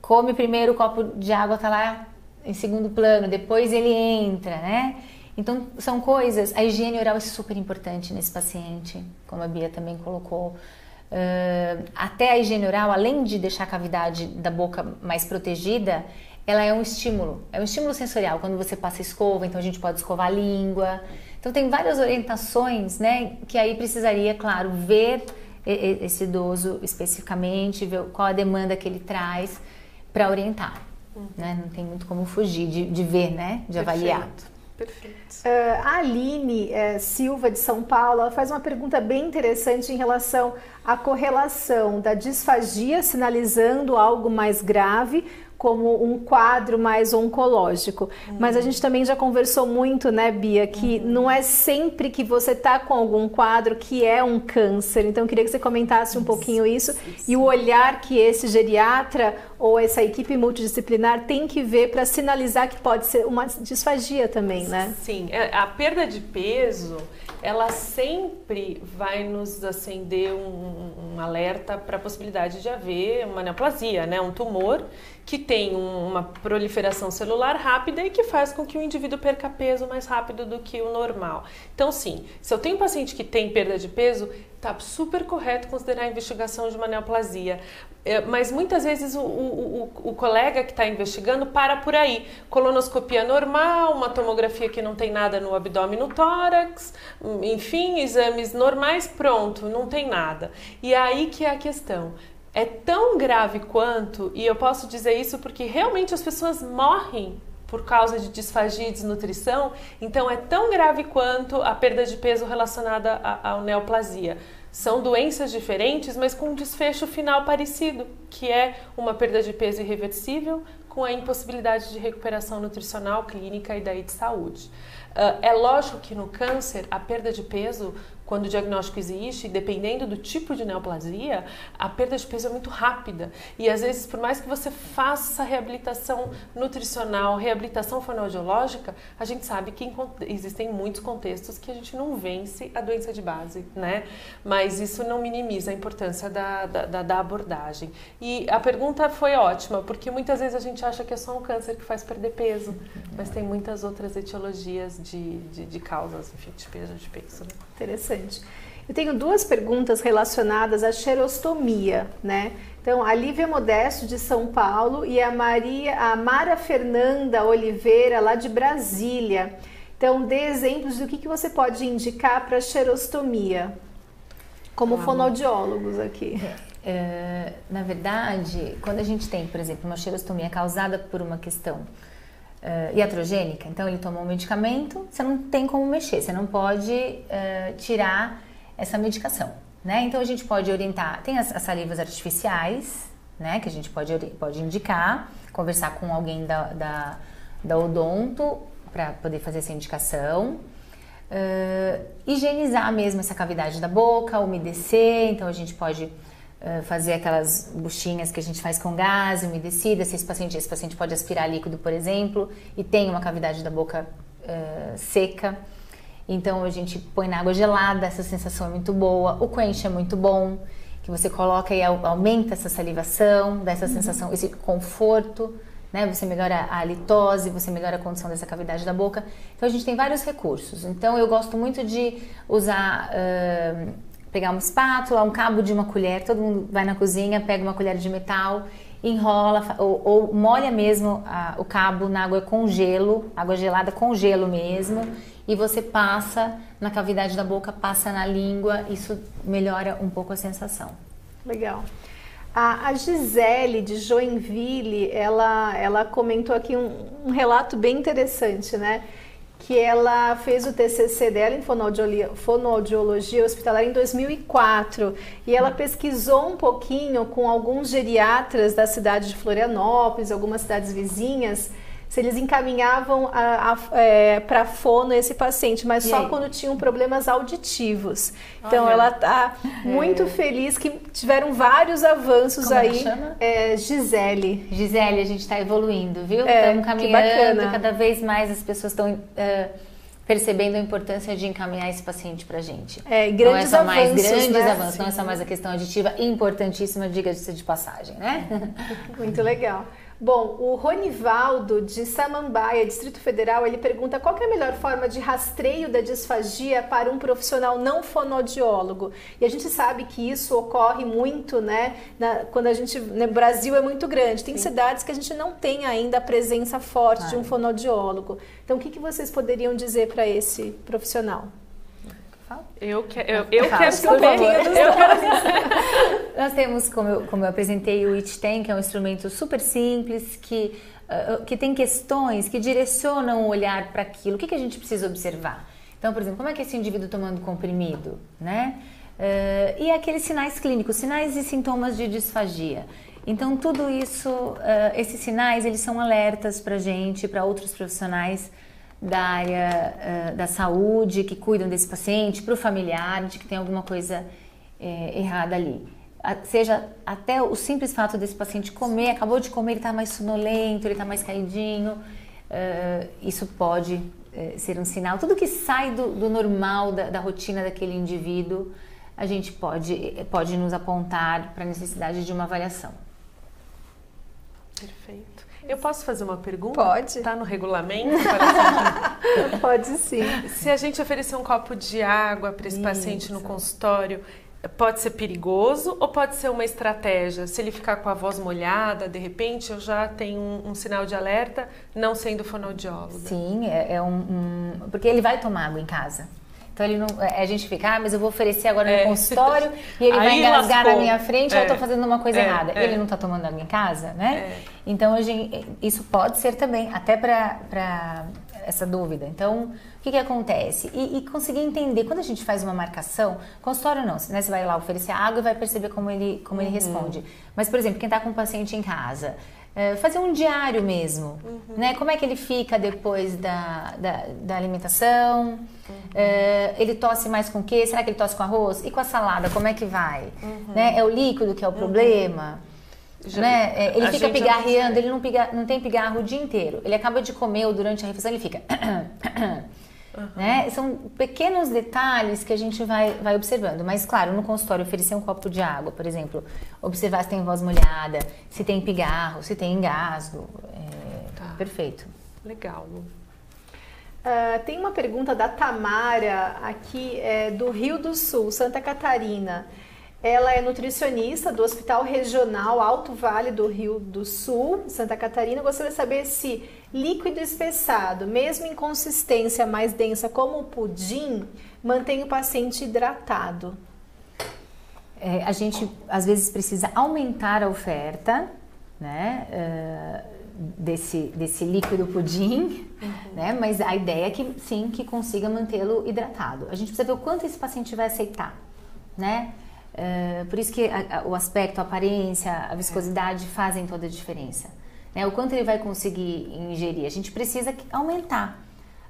S3: come primeiro o copo de água, tá lá em segundo plano, depois ele entra, né? Então, são coisas, a higiene oral é super importante nesse paciente, como a Bia também colocou. Até a higiene oral, além de deixar a cavidade da boca mais protegida, ela é um estímulo sensorial. Quando você passa escova, então a gente pode escovar a língua. Então tem várias orientações, né, que aí precisaria, claro, ver esse idoso especificamente, ver qual a demanda que ele traz para orientar. Né? Não tem muito como fugir de ver, né, de avaliar.
S2: Perfeito.
S1: A Aline Silva de São Paulo, ela faz uma pergunta bem interessante em relação à correlação da disfagia sinalizando algo mais grave como um quadro mais oncológico. Mas a gente também já conversou muito, né, Bia, que não é sempre que você está com algum quadro que é um câncer. Então eu queria que você comentasse um pouquinho isso e o olhar que esse geriatra ou essa equipe multidisciplinar tem que ver para sinalizar que pode ser uma disfagia também, né?
S2: Sim, a perda de peso, ela sempre vai nos acender um alerta para a possibilidade de haver uma neoplasia, né? Um tumor que tem uma proliferação celular rápida e que faz com que o indivíduo perca peso mais rápido do que o normal. Então, sim, se eu tenho um paciente que tem perda de peso, está super correto considerar a investigação de uma neoplasia. Mas muitas vezes o colega que está investigando para por aí. Colonoscopia normal, uma tomografia que não tem nada no abdômen, no tórax, enfim, exames normais, pronto, não tem nada. E aí que é a questão. É tão grave quanto, e eu posso dizer isso porque realmente as pessoas morrem por causa de disfagia e desnutrição, então é tão grave quanto a perda de peso relacionada à neoplasia. São doenças diferentes, mas com um desfecho final parecido, que é uma perda de peso irreversível com a impossibilidade de recuperação nutricional, clínica e daí de saúde. É lógico que no câncer, a perda de peso, quando o diagnóstico existe, dependendo do tipo de neoplasia, a perda de peso é muito rápida. E às vezes, por mais que você faça reabilitação nutricional, reabilitação fonoaudiológica, a gente sabe que existem muitos contextos que a gente não vence a doença de base, né? Mas isso não minimiza a importância da abordagem. E a pergunta foi ótima, porque muitas vezes a gente acha que é só um câncer que faz perder peso, mas tem muitas outras etiologias de causas, enfim, de perda de peso, né?
S1: Interessante. Eu tenho duas perguntas relacionadas à xerostomia, né? Então, a Lívia Modesto, de São Paulo, e a Mara Fernanda Oliveira, lá de Brasília. Então, dê exemplos do que você pode indicar para xerostomia, como fonoaudiólogos aqui.
S3: Na verdade, quando a gente tem, por exemplo, uma xerostomia causada por uma questão iatrogênica, então ele tomou um medicamento, você não tem como mexer, você não pode tirar essa medicação, né? Então a gente pode orientar, tem as salivas artificiais, né, que a gente pode indicar, conversar com alguém da odonto para poder fazer essa indicação, higienizar mesmo essa cavidade da boca, umedecer, então a gente pode fazer aquelas buchinhas que a gente faz com gás, umedecida, se esse paciente pode aspirar líquido, por exemplo, e tem uma cavidade da boca seca, então a gente põe na água gelada, essa sensação é muito boa. O quench é muito bom, que você coloca e aumenta essa salivação, dá essa sensação, esse conforto, né? Você melhora a halitose, você melhora a condição dessa cavidade da boca. Então a gente tem vários recursos. Então eu gosto muito de usar, pegar uma espátula, um cabo de uma colher, todo mundo vai na cozinha, pega uma colher de metal, enrola ou molha mesmo o cabo na água com gelo, água gelada com gelo mesmo, e você passa na cavidade da boca, passa na língua, isso melhora um pouco a sensação.
S1: Legal. A Gisele, de Joinville, ela comentou aqui um relato bem interessante, né? Que ela fez o TCC dela em fonoaudiologia hospitalar em 2004 e ela pesquisou um pouquinho com alguns geriatras da cidade de Florianópolis, algumas cidades vizinhas, se eles encaminhavam para fono esse paciente, mas só quando tinham problemas auditivos. Então ela está muito feliz que tiveram vários avanços. Como aí. Ela chama? Gisele.
S3: Gisele, a gente está evoluindo, viu? Estamos caminhando, cada vez mais as pessoas estão percebendo a importância de encaminhar esse paciente para a gente.
S1: Grandes
S3: grandes avanços, não é só mais a questão aditiva, importantíssima, diga-se de passagem, né?
S1: Muito legal. Bom, o Ronivaldo, de Samambaia, Distrito Federal, ele pergunta qual que é a melhor forma de rastreio da disfagia para um profissional não fonoaudiólogo. E a gente sabe que isso ocorre muito, né, quando a gente, no Brasil é muito grande, tem cidades que a gente não tem ainda a presença forte de um fonoaudiólogo. Então, o que vocês poderiam dizer para esse profissional?
S2: Eu quero saber.
S3: Nós temos, como eu apresentei, o ITTEM, que é um instrumento super simples, que tem questões que direcionam o olhar para aquilo. O que a gente precisa observar? Então, por exemplo, como é que esse indivíduo tomando comprimido, né? E aqueles sinais clínicos, sinais e sintomas de disfagia. Então, tudo isso, esses sinais, eles são alertas para a gente, para outros profissionais da área da saúde que cuidam desse paciente, para o familiar, de que tem alguma coisa errada ali. seja até o simples fato desse paciente comer, acabou de comer, ele está mais sonolento, ele está mais caidinho, isso pode ser um sinal. Tudo que sai do normal, da rotina daquele indivíduo, a gente pode nos apontar para a necessidade de uma avaliação.
S2: Perfeito. Eu posso fazer uma pergunta?
S1: Pode.
S2: Está no regulamento?
S1: Pode sim.
S2: Se a gente oferecer um copo de água para esse paciente no consultório, pode ser perigoso ou pode ser uma estratégia? Se ele ficar com a voz molhada, de repente, eu já tenho um sinal de alerta, não sendo fonoaudióloga.
S3: Sim, porque ele vai tomar água em casa. Então ele não, a gente fica, mas eu vou oferecer agora no consultório e ele vai engasgar na minha frente, eu estou fazendo uma coisa errada. Ele não está tomando água em casa, né? Então isso pode ser também, até para essa dúvida. Então, o que acontece? E conseguir entender, quando a gente faz uma marcação, consultório não, né? Você vai lá oferecer água e vai perceber como ele responde. Mas, por exemplo, quem está com um paciente em casa, fazer um diário mesmo, né? Como é que ele fica depois da alimentação? Ele tosse mais com o quê? Será que ele tosse com arroz? E com a salada, como é que vai? Né? É o líquido que é o problema? Né? Ele fica pigarreando, ele não tem pigarro o dia inteiro. Ele acaba de comer ou durante a refeição ele fica... Né? São pequenos detalhes que a gente vai observando. Mas, claro, no consultório, oferecer um copo de água, por exemplo, observar se tem voz molhada, se tem pigarro, se tem engasgo. Perfeito.
S2: Legal.
S1: Tem uma pergunta da Tamara, aqui do Rio do Sul, Santa Catarina. Ela é nutricionista do Hospital Regional Alto Vale do Rio do Sul, Santa Catarina. Eu gostaria de saber se líquido espessado, mesmo em consistência mais densa como o pudim, mantém o paciente hidratado.
S3: A gente, às vezes, precisa aumentar a oferta, né, desse líquido pudim, né, mas a ideia é que, sim, que consiga mantê-lo hidratado. A gente precisa ver o quanto esse paciente vai aceitar, né? Por isso que o aspecto, a aparência, a viscosidade fazem toda a diferença. Né? O quanto ele vai conseguir ingerir. A gente precisa aumentar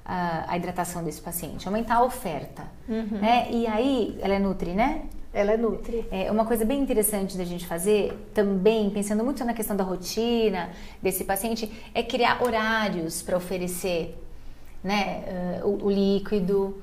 S3: a hidratação desse paciente, aumentar a oferta. Né? E aí, ela é nutri, né?
S1: Ela é nutri.
S3: Uma coisa bem interessante da gente fazer, também pensando muito na questão da rotina desse paciente, é criar horários para oferecer, né, o líquido,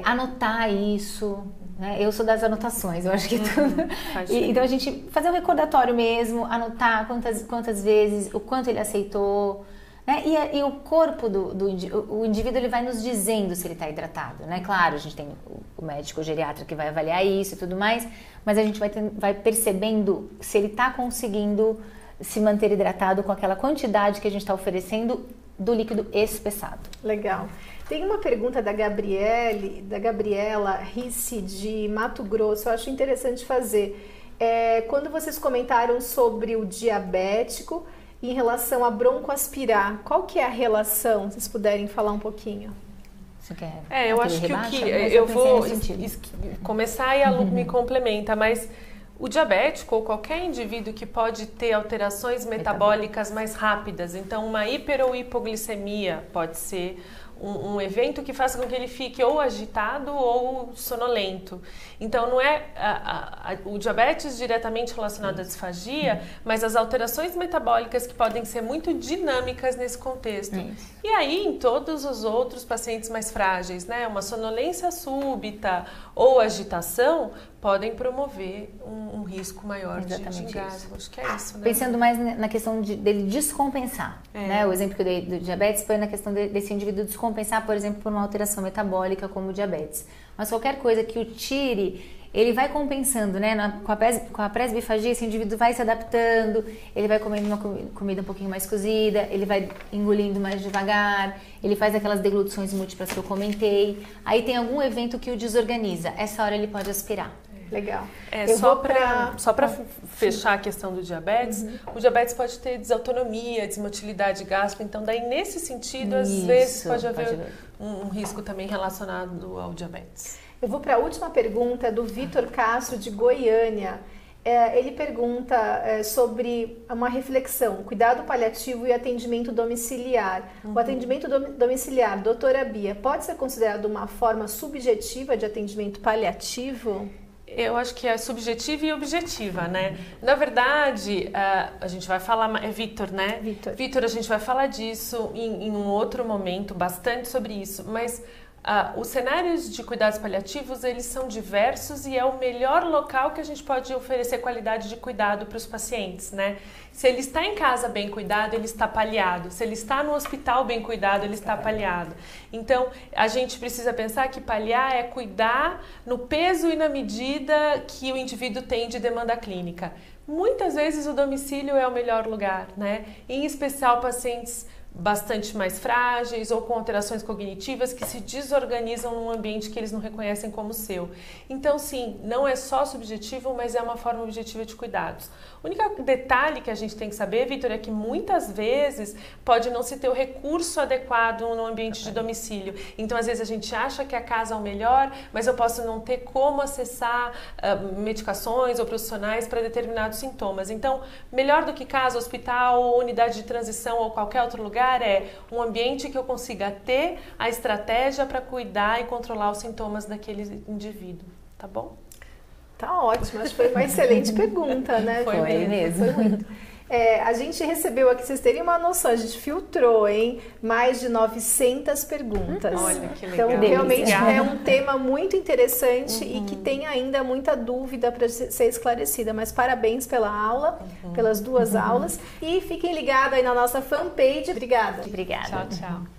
S3: anotar isso. Né? Eu sou das anotações, eu acho que tudo. Então a gente fazer um recordatório mesmo, anotar quantas vezes, o quanto ele aceitou. Né? E o corpo o indivíduo, ele vai nos dizendo se ele está hidratado, né? Claro, a gente tem o médico, o geriatra que vai avaliar isso e tudo mais, mas a gente vai percebendo se ele está conseguindo se manter hidratado com aquela quantidade que a gente está oferecendo do líquido espessado.
S1: Legal. Tem uma pergunta da Gabriela Risse, de Mato Grosso, eu acho interessante fazer. Quando vocês comentaram sobre o diabético, em relação a broncoaspirar, qual que é a relação? Se vocês puderem falar um pouquinho.
S3: Você quer?
S2: Eu acho que eu vou começar e a Lu me complementa, mas o diabético ou qualquer indivíduo que pode ter alterações metabólicas mais rápidas, então uma hiper ou hipoglicemia pode ser um evento que faça com que ele fique ou agitado ou sonolento. Então, não é o diabetes diretamente relacionado à disfagia, mas as alterações metabólicas que podem ser muito dinâmicas nesse contexto. E aí, em todos os outros pacientes mais frágeis, né, uma sonolência súbita ou agitação podem promover um risco maior de engasgo. Acho que é isso, né?
S3: Pensando mais na questão dele descompensar, né? O exemplo que eu dei do diabetes foi na questão desse indivíduo descompensar, por exemplo, por uma alteração metabólica como o diabetes. Mas qualquer coisa que o tire, ele vai compensando, né? Com a presbifagia, esse indivíduo vai se adaptando, ele vai comendo uma comida um pouquinho mais cozida, ele vai engolindo mais devagar, ele faz aquelas deglutições múltiplas que eu comentei. Aí tem algum evento que o desorganiza, essa hora ele pode aspirar.
S1: Legal.
S2: Só para fechar a questão do diabetes, o diabetes pode ter desautonomia, desmotilidade gástrica, então daí nesse sentido, às vezes pode haver um risco também relacionado ao diabetes.
S1: Eu vou para a última pergunta do Vitor Castro, de Goiânia. Ele pergunta sobre uma reflexão, cuidado paliativo e atendimento domiciliar. O atendimento domiciliar, doutora Bia, pode ser considerado uma forma subjetiva de atendimento paliativo?
S2: Eu acho que é subjetiva e objetiva, né? Na verdade, a gente vai falar... É Vitor, né? Vitor, a gente vai falar disso em um outro momento, bastante sobre isso, mas... os cenários de cuidados paliativos, eles são diversos e é o melhor local que a gente pode oferecer qualidade de cuidado para os pacientes, né? Se ele está em casa bem cuidado, ele está paliado. Se ele está no hospital bem cuidado, ele está paliado. Então, a gente precisa pensar que paliar é cuidar no peso e na medida que o indivíduo tem de demanda clínica. Muitas vezes o domicílio é o melhor lugar, né? Em especial pacientes bastante mais frágeis ou com alterações cognitivas que se desorganizam num ambiente que eles não reconhecem como seu. Então, sim, não é só subjetivo, mas é uma forma objetiva de cuidados. O único detalhe que a gente tem que saber, Vitor, é que muitas vezes pode não se ter o recurso adequado no ambiente de domicílio. Então, às vezes a gente acha que a casa é o melhor, mas eu posso não ter como acessar medicações ou profissionais para determinados sintomas. Então, melhor do que casa, hospital, unidade de transição ou qualquer outro lugar, é um ambiente que eu consiga ter a estratégia para cuidar e controlar os sintomas daquele indivíduo, tá bom?
S1: Tá ótimo, acho que foi uma excelente pergunta, né?
S3: Foi mesmo.
S1: Foi muito. A gente recebeu aqui, vocês terem uma noção, a gente filtrou, hein? Mais de 900 perguntas.
S2: Olha, que legal.
S1: Então, realmente é um tema muito interessante e que tem ainda muita dúvida para ser esclarecida. Mas parabéns pela aula, pelas duas aulas. E fiquem ligados aí na nossa fanpage. Obrigada.
S3: Obrigada.
S2: Tchau, tchau.